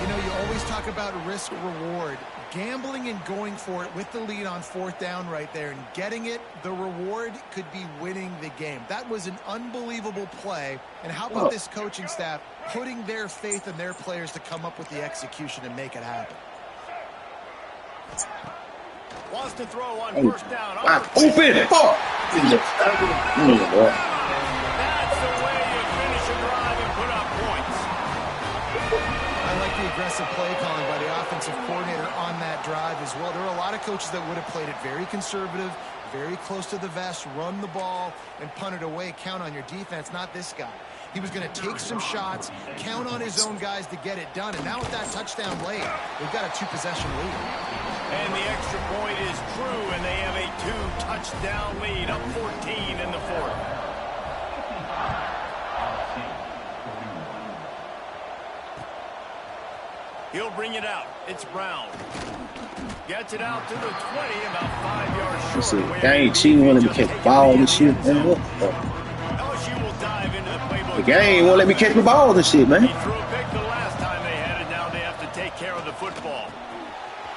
You know, you always talk about risk-reward. Gambling and going for it with the lead on 4th down right there and getting it, the reward could be winning the game. That was an unbelievable play. And how about this coaching staff putting their faith in their players to come up with the execution and make it happen? Wants to throw on 1st down. Open! Fuck! That's the way you finish a drive and put up points. I like the aggressive play calling by the offensive coordinator on that drive as well. There are a lot of coaches that would have played it very conservative, very close to the vest, run the ball, and punt it away. Count on your defense, not this guy. He was going to take some shots, count on his own guys to get it done. And now with that touchdown late, they've got a 2-possession lead. And the extra point is true, and they have a 2-touchdown lead, up 14 in the 4th. He'll bring it out. It's Brown. Gets it out to the 20, about 5 yards short. They ain't cheating when they catch the ball and shit, man. What the fuck? LSU will dive into the playbook. The game won't let me catch the ball and shit, man. He threw a pick the last time they had it. Now they have to take care of the football.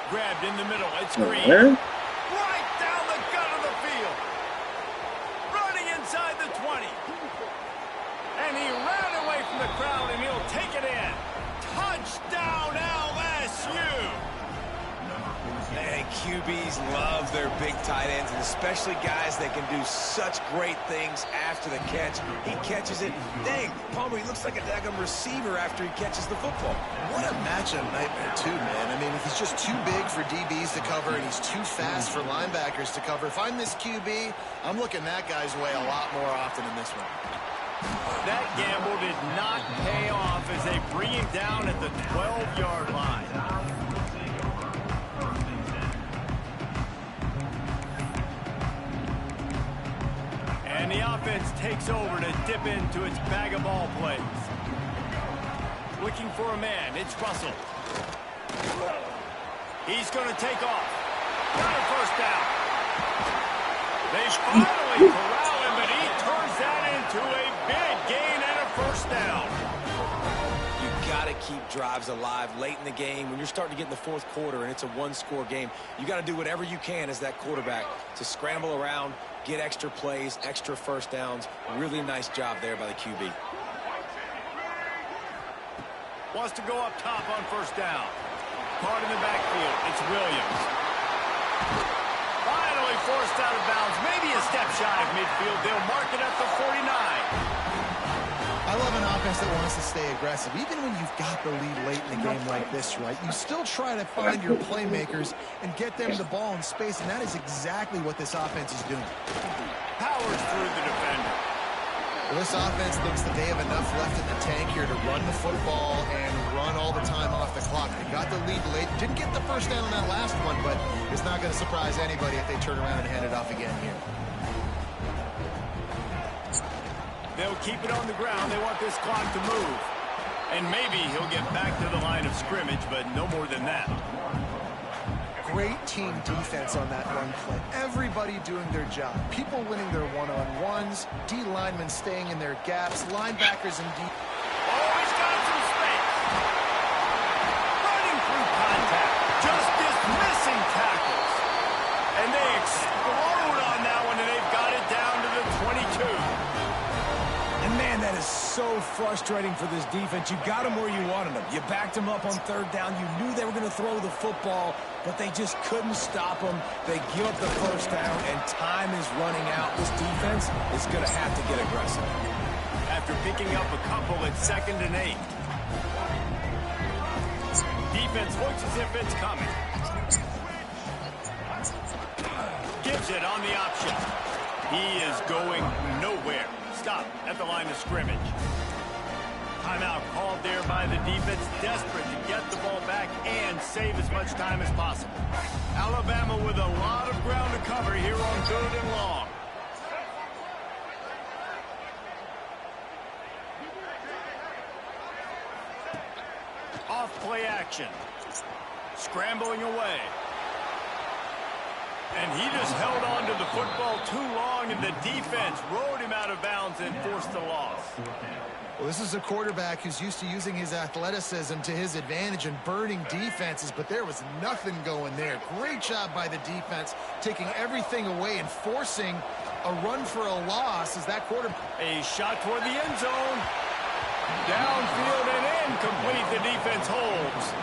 Grabbed in the middle. It's Green. Right down the gut of the field. Running inside the 20. And he ran away from the crowd, and he'll take it in. Touchdown, LSU. Man, QBs love their big tight ends, and especially guys that can do such great things after the catch. He catches it. Dang, Palmer, he looks like a daggum receiver after he catches the football. What a matchup nightmare, too, man. I mean, he's just too big for DBs to cover, and he's too fast for linebackers to cover. If I'm this QB, I'm looking that guy's way a lot more often than this one. That gamble did not pay off as they bring him down at the 12-yard line. And the offense takes over to dip into its bag of ball plays. Looking for a man. It's Russell. He's going to take off. Got a 1st down. They finally corral him, but he turns that into a big gain and a 1st down. You got to keep drives alive late in the game. When you're starting to get in the fourth quarter and it's a one-score game, you got to do whatever you can as that quarterback to scramble around, get extra plays, extra first downs. Really nice job there by the QB. Wants to go up top on first down. Caught in the backfield. It's Williams. Finally forced out of bounds. Maybe a step shy of midfield. They'll mark it at the 49. I love an offense that wants to stay aggressive. Even when you've got the lead late in the game like this, right, you still try to find your playmakers and get them the ball in space, and that is exactly what this offense is doing. Powers through the defender. Well, this offense thinks that they have enough left in the tank here to run the football and run all the time off the clock. They got the lead late. Didn't get the first down on that last one, but it's not going to surprise anybody if they turn around and hand it off again here. They'll keep it on the ground. They want this clock to move. And maybe he'll get back to the line of scrimmage, but no more than that. Great team defense on that run play. Everybody doing their job. People winning their one-on-ones. D linemen staying in their gaps. Linebackers and D. Oh, he's got some space. Running through contact. Just dismissing tackles. And they explode on that one, and they've got it down to the 22. And man, that is so frustrating for this defense. You got them where you wanted them. You backed them up on third down. You knew they were going to throw the football, but they just couldn't stop them. They give up the first down, and time is running out. This defense is going to have to get aggressive. After picking up a couple at 2nd and 8. Defense looks as if it's coming. Gives it on the option. He is going nowhere. Stop at the line of scrimmage. Timeout called there by the defense, desperate to get the ball back and save as much time as possible. Alabama with a lot of ground to cover here on 3rd and long. Off play action. Scrambling away. And he just held on to the football too long, and the defense rode him out of bounds and forced the loss. Well, this is a quarterback who's used to using his athleticism to his advantage and burning defenses, but there was nothing going there. Great job by the defense, taking everything away and forcing a run for a loss as that quarterback. A shot toward the end zone. Downfield and incomplete. The defense holds.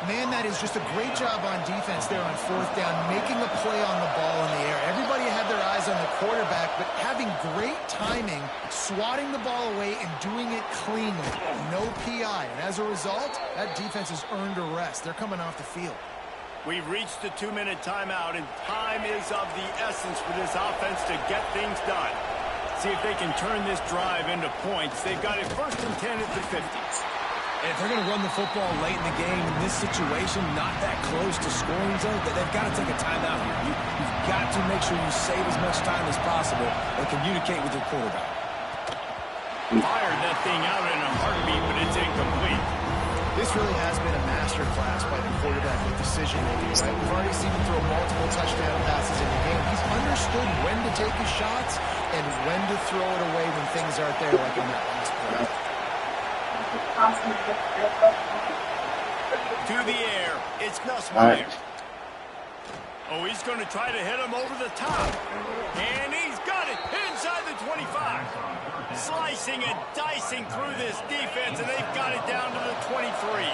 Man, that is just a great job on defense there on 4th down, making a play on the ball in the air. Everybody had their eyes on the quarterback, but having great timing, swatting the ball away and doing it cleanly. No PI. And as a result, that defense has earned a rest. They're coming off the field. We've reached the 2-minute timeout, and time is of the essence for this offense to get things done. See if they can turn this drive into points. They've got it 1st and 10 at the 50. And if they're going to run the football late in the game in this situation, not that close to scoring zone, they've got to take a timeout here. You've got to make sure you save as much time as possible and communicate with your quarterback. Fired that thing out in a heartbeat, but it's incomplete. This really has been a masterclass by the quarterback with decision-making, right? We've already seen him throw multiple touchdown passes in the game. He's understood when to take his shots and when to throw it away when things aren't there, like in that last play. To the air. It's Ncaa. Oh, he's going to try to hit him over the top. And he's got it inside the 25. Slicing and dicing through this defense, and they've got it down to the 23.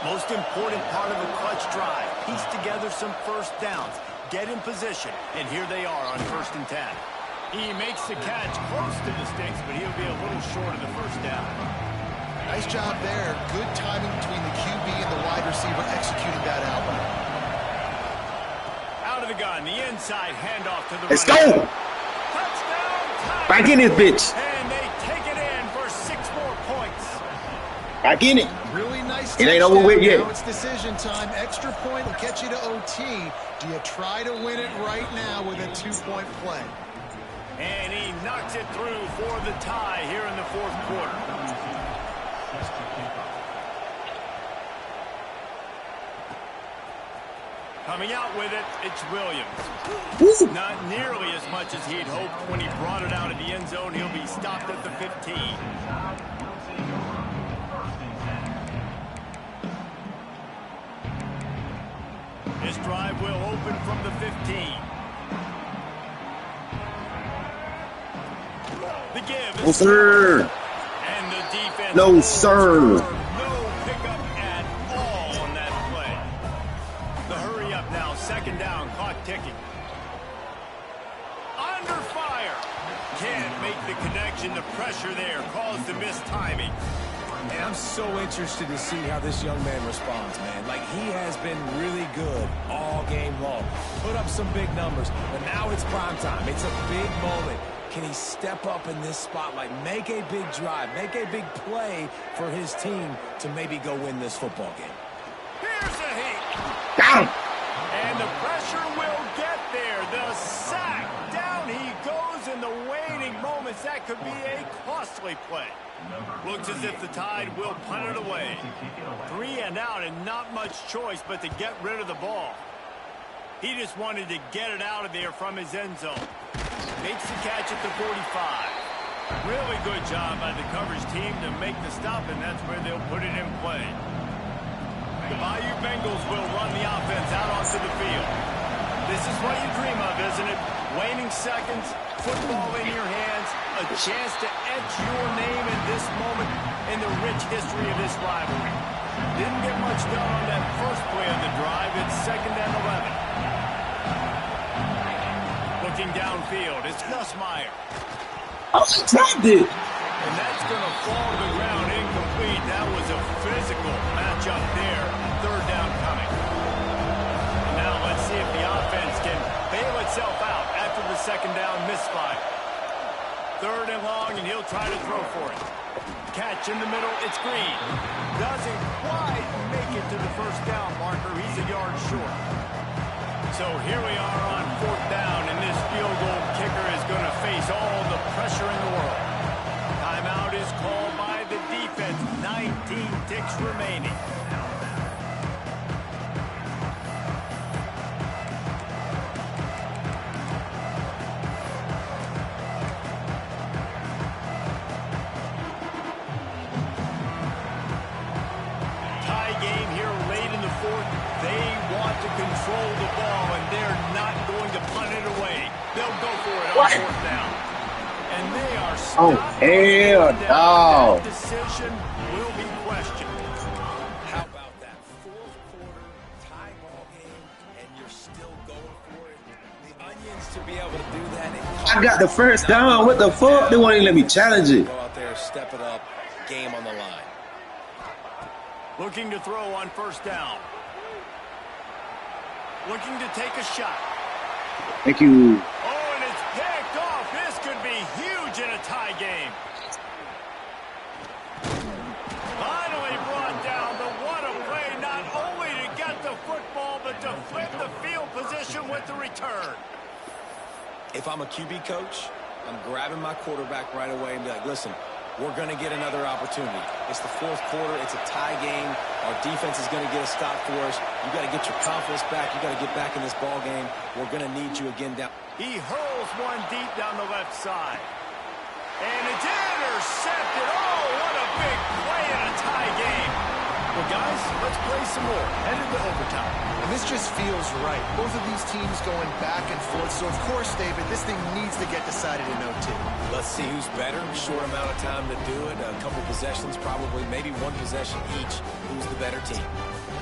Most important part of a clutch drive. Piece together some first downs. Get in position. And here they are on 1st and 10. He makes the catch close to the sticks, but he'll be a little short of the first down. Nice job there. Good timing between the QB and the wide receiver executing that out. Out of the gun, the inside handoff to the Let's running go. back. Touchdown! Back in this bitch. And they take it in for 6 more points. Back in it. Really nice. It ain't over with yet. Now it's decision time. Extra point will get you to OT. Do you try to win it right now with a 2-point play? And he knocks it through for the tie here in the 4th quarter. Coming out with it, it's Williams. Not nearly as much as he'd hoped when he brought it out of the end zone. He'll be stopped at the 15. This drive will open from the 15. The give No, is sir. and the defense. No, sir. No pickup at all on that play. The hurry up now. Second down. Clock ticking. Under fire. Can't make the connection. The pressure there caused the missed timing. And I'm so interested to see how this young man responds, man. Like, he has been really good all game long. Put up some big numbers, but now it's prime time. It's a big moment. Can he step up in this spotlight, make a big drive, make a big play for his team to maybe go win this football game? Here's a heat. Got him. And the pressure will get there. The sack. Down he goes in the waiting moments. That could be a costly play. Looks as if the Tide will punt it away. 3 and out and not much choice but to get rid of the ball. He just wanted to get it out of there from his end zone. Makes the catch at the 45. Really good job by the coverage team to make the stop, and that's where they'll put it in play. The Bayou Bengals will run the offense out onto the field. This is what you dream of, isn't it? Waning seconds, football in your hands, a chance to etch your name in this moment in the rich history of this rivalry. Didn't get much done on that first play of the drive. It's 2nd and 11. Looking downfield, it's Nussmeier. I was attracted. And that's going to fall to the ground incomplete. That was a physical matchup there. 3rd down coming. And now let's see if the offense can bail itself out after the 2nd down misfire. 3rd and long, and he'll try to throw for it. Catch in the middle, it's Green. Doesn't quite make it to the 1st down marker. He's a yard short. So here we are on 4th down, and this field goal kicker is going to face all the pressure in the world. Timeout is called by the defense. 19 ticks remaining. Tie game here late in the 4th. They want to control the ball, and they're not going to punt it away. They'll go for it on 4th down. And they are stopped. Oh, hell no. That decision will be questioned. How about that 4th quarter tie ball game, and you're still going for it? The Onions to be able to do that. I got the 1st down. What the fuck? They won't even let me challenge it. Go out there, step it up, game on the line. Looking to throw on 1st down. Looking to take a shot. Thank you. Oh, and it's picked off. This could be huge in a tie game. Finally brought down, but what a play, not only to get the football, but to flip the field position with the return. If I'm a QB coach, I'm grabbing my quarterback right away and be like, listen, we're going to get another opportunity. It's the 4th quarter. It's a tie game. Our defense is going to get a stop for us. You got to get your confidence back. You got to get back in this ball game. We're going to need you again down. He hurls one deep down the left side. And it's intercepted. Oh, what a big play in a tie game. Well, guys, let's play some more. Headed to overtime. And this just feels right. Both of these teams going back and forth. So, of course, David, this thing needs to get decided in OT. Let's see who's better. Short amount of time to do it. A couple possessions, probably maybe 1 possession each. Who's the better team?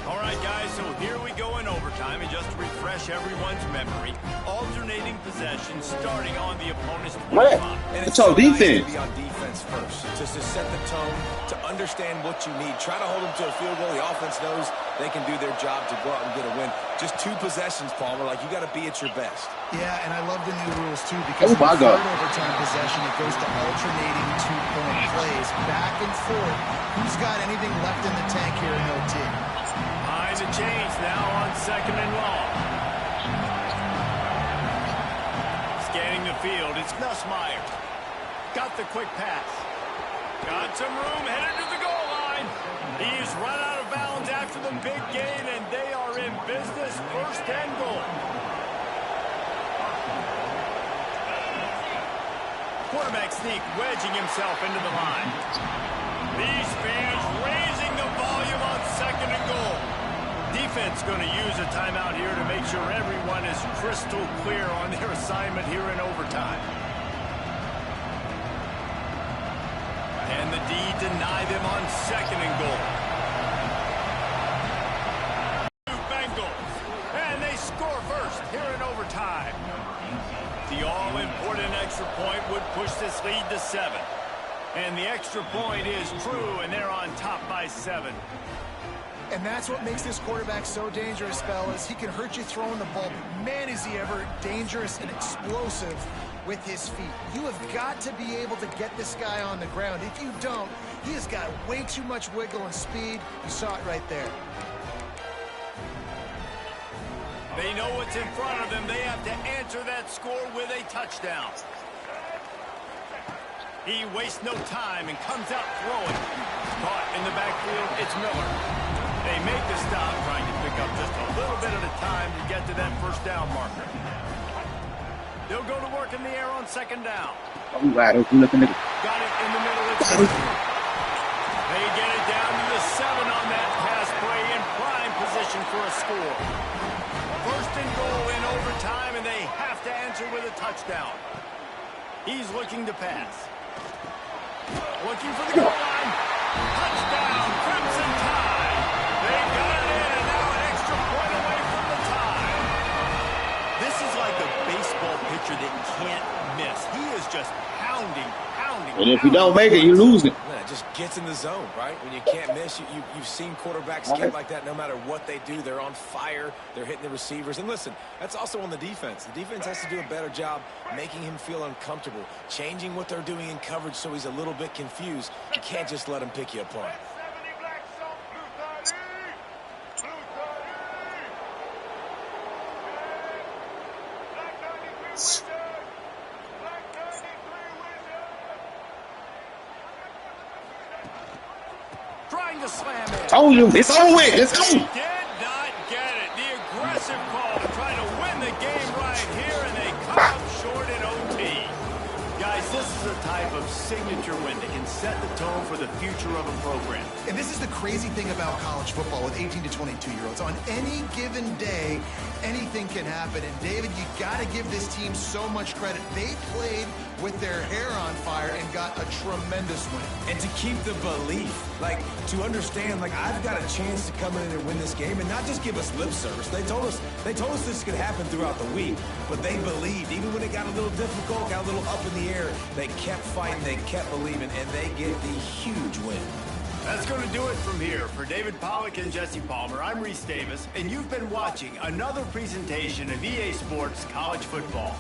All right, guys, so here we go in overtime. And just to refresh everyone's memory, alternating possessions starting on the opponent's 20 What? line. And It's all so nice defense. to be on defense first, just to set the tone, to understand what you need. Try to hold them to a field goal. The offense knows they can do their job to go out and get a win. Just 2 possessions, Palmer. Like, you got to be at your best. Yeah, and I love the new rules, too, because Oh, my in the God. 3rd overtime possession, it goes to alternating 2-point plays, back and forth. Who's got anything left in the tank here in OT? Behind the chains now on 2nd and long. Scanning the field, it's Nussmeier. Got the quick pass. Got some room, headed to the goal line. He's run out of bounds after the big gain, and they are in business. 1st and goal. Quarterback sneak, wedging himself into the line. These fans raising the volume on 2nd and goal. defense going to use a timeout here to make sure everyone is crystal clear on their assignment here in overtime. And the D deny them on 2nd and goal. Bengals. And they score first here in overtime. The all-important extra point would push this lead to 7. And the extra point is true, and they're on top by 7. And that's what makes this quarterback so dangerous, fellas. He can hurt you throwing the ball, but man, is he ever dangerous and explosive with his feet. You have got to be able to get this guy on the ground. If you don't, he has got way too much wiggle and speed. You saw it right there. They know what's in front of them. They have to answer that score with a touchdown. He wastes no time and comes out throwing. Caught in the backfield, it's Miller. They make the stop, trying to pick up just a little bit at a time to get to that first down marker. They'll go to work in the air on 2nd down. Oh, wow, those looking niggas. Got it in the middle. They get it down to the 7 on that pass play in prime position for a score. 1st and goal in overtime, and they have to answer with a touchdown. He's looking to pass. Looking for the goal line. Touchdown, Crimson Tide. They got it in, and now an extra point away from the tie. This is like a baseball pitcher that can't miss. He is just pounding. And if you don't make it, you lose it. Yeah, it just gets in the zone, right? When you can't miss, you've seen quarterbacks get like that no matter what they do. They're on fire. They're hitting the receivers. And listen, that's also on the defense. The defense has to do a better job making him feel uncomfortable, changing what they're doing in coverage so he's a little bit confused. You can't just let him pick you apart. Trying to slam it. Told you, it's over with. It's over. Did not get it. The aggressive call to try to win the game right here, and they come up short in OT. Guys, this is a type of signature win that can set the tone for the future of a program. And this is the crazy thing about college football with 18 to 22-year-olds. On any given day, anything can happen. And, David, you got to give this team so much credit. They played with their hair on fire and got a tremendous win. And to keep the belief, like, to understand, like, I've got a chance to come in and win this game and not just give us lip service. They told us this could happen throughout the week, but they believed. Even when it got a little difficult, got a little up in the air, they kept fighting, they kept believing, and they get the huge win. That's going to do it from here. For David Pollack and Jesse Palmer, I'm Reese Davis, and you've been watching another presentation of EA Sports College Football.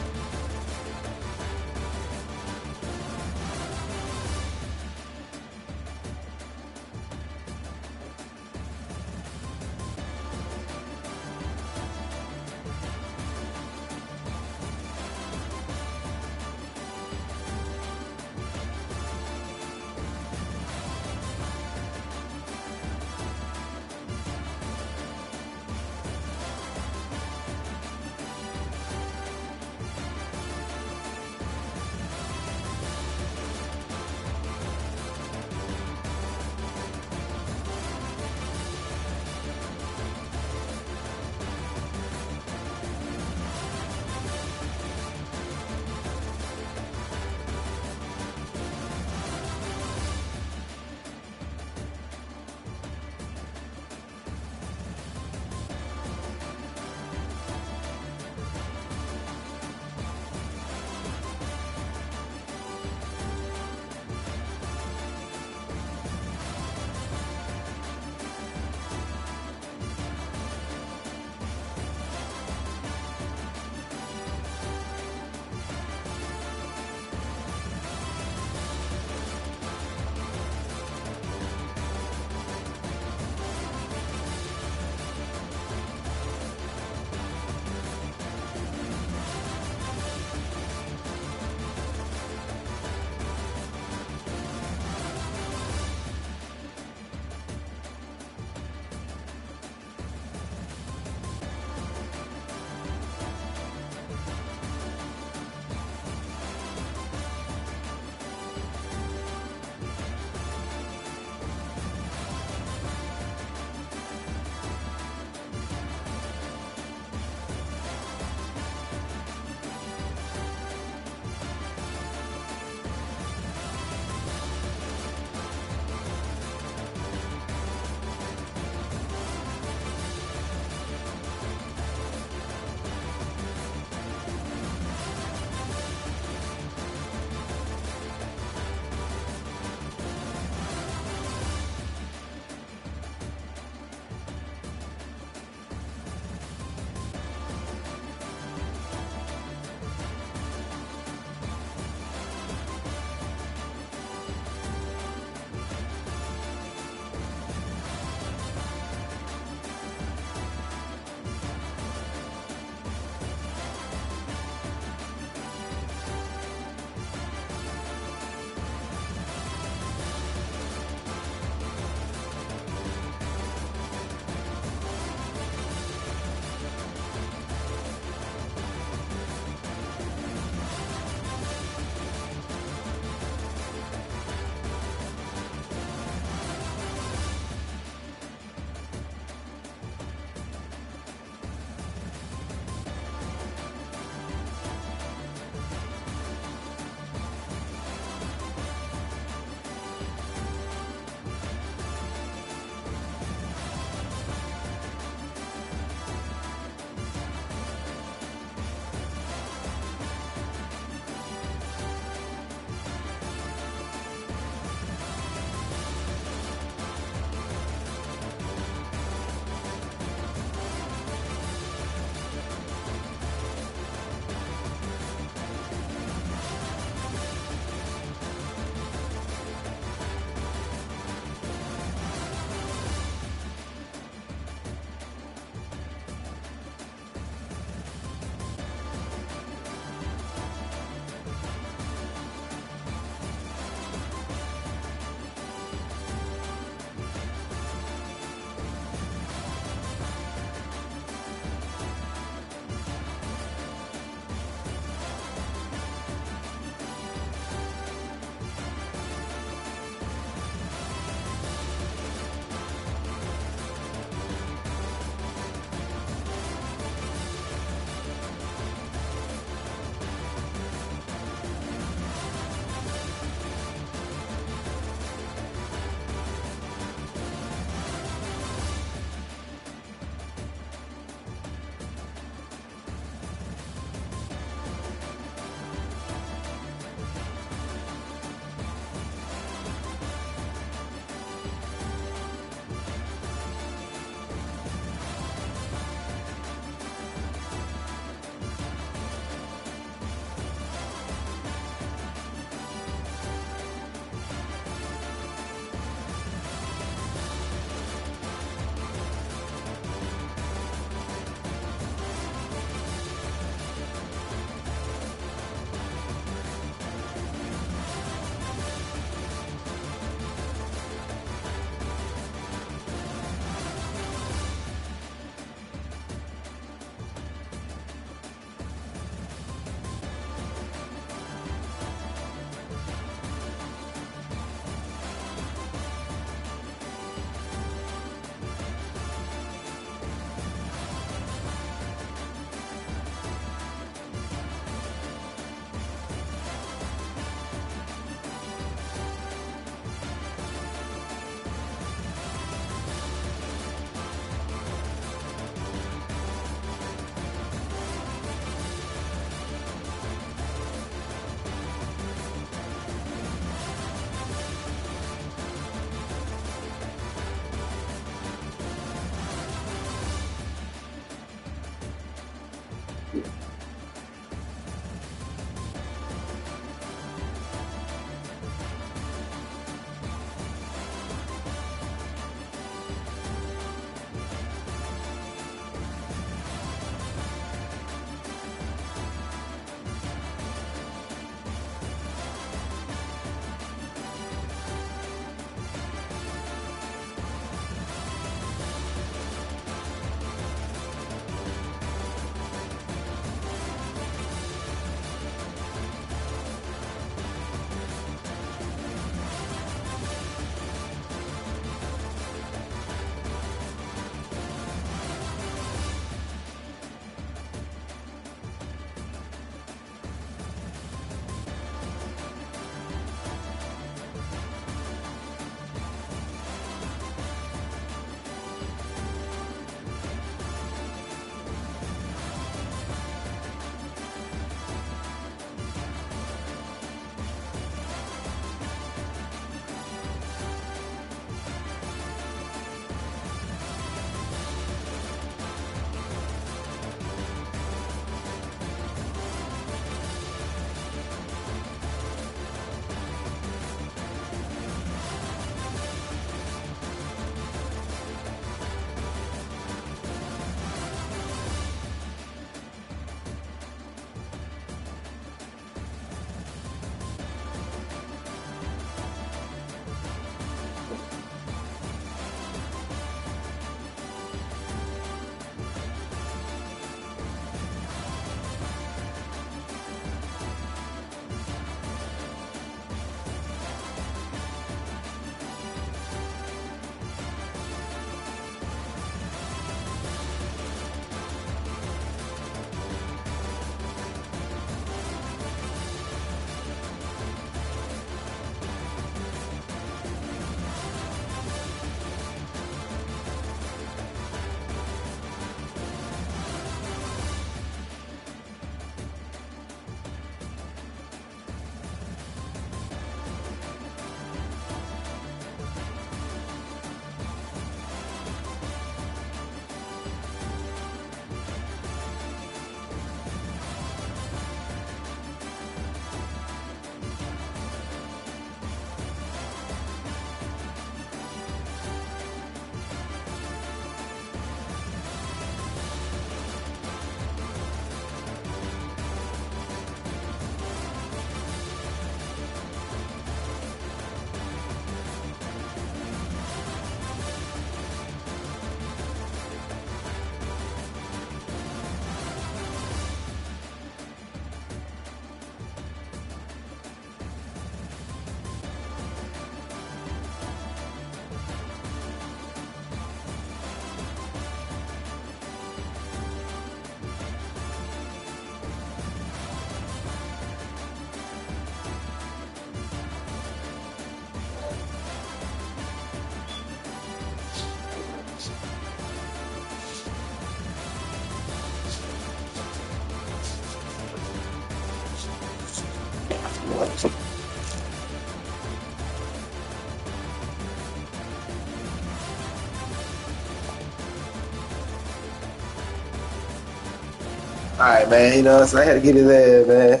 All right, man. You know, so I had to get his ass, man.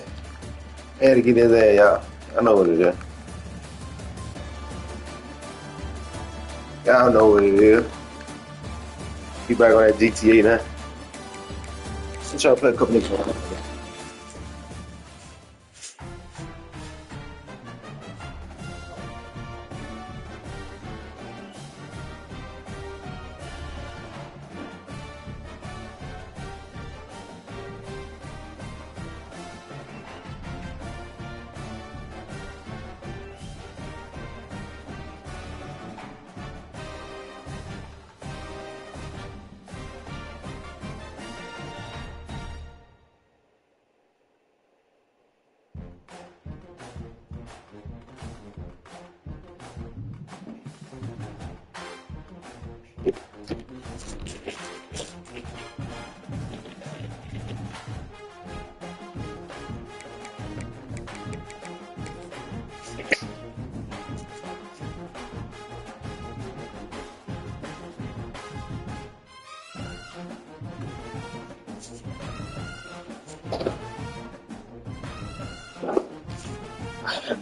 I had to get his ass, y'all. I know what it is. Y'all know what it is. Be back on that GTA now. I'm trying to play a couple niggas.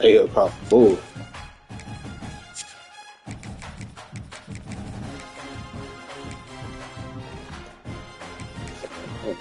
They up pop full. Oh,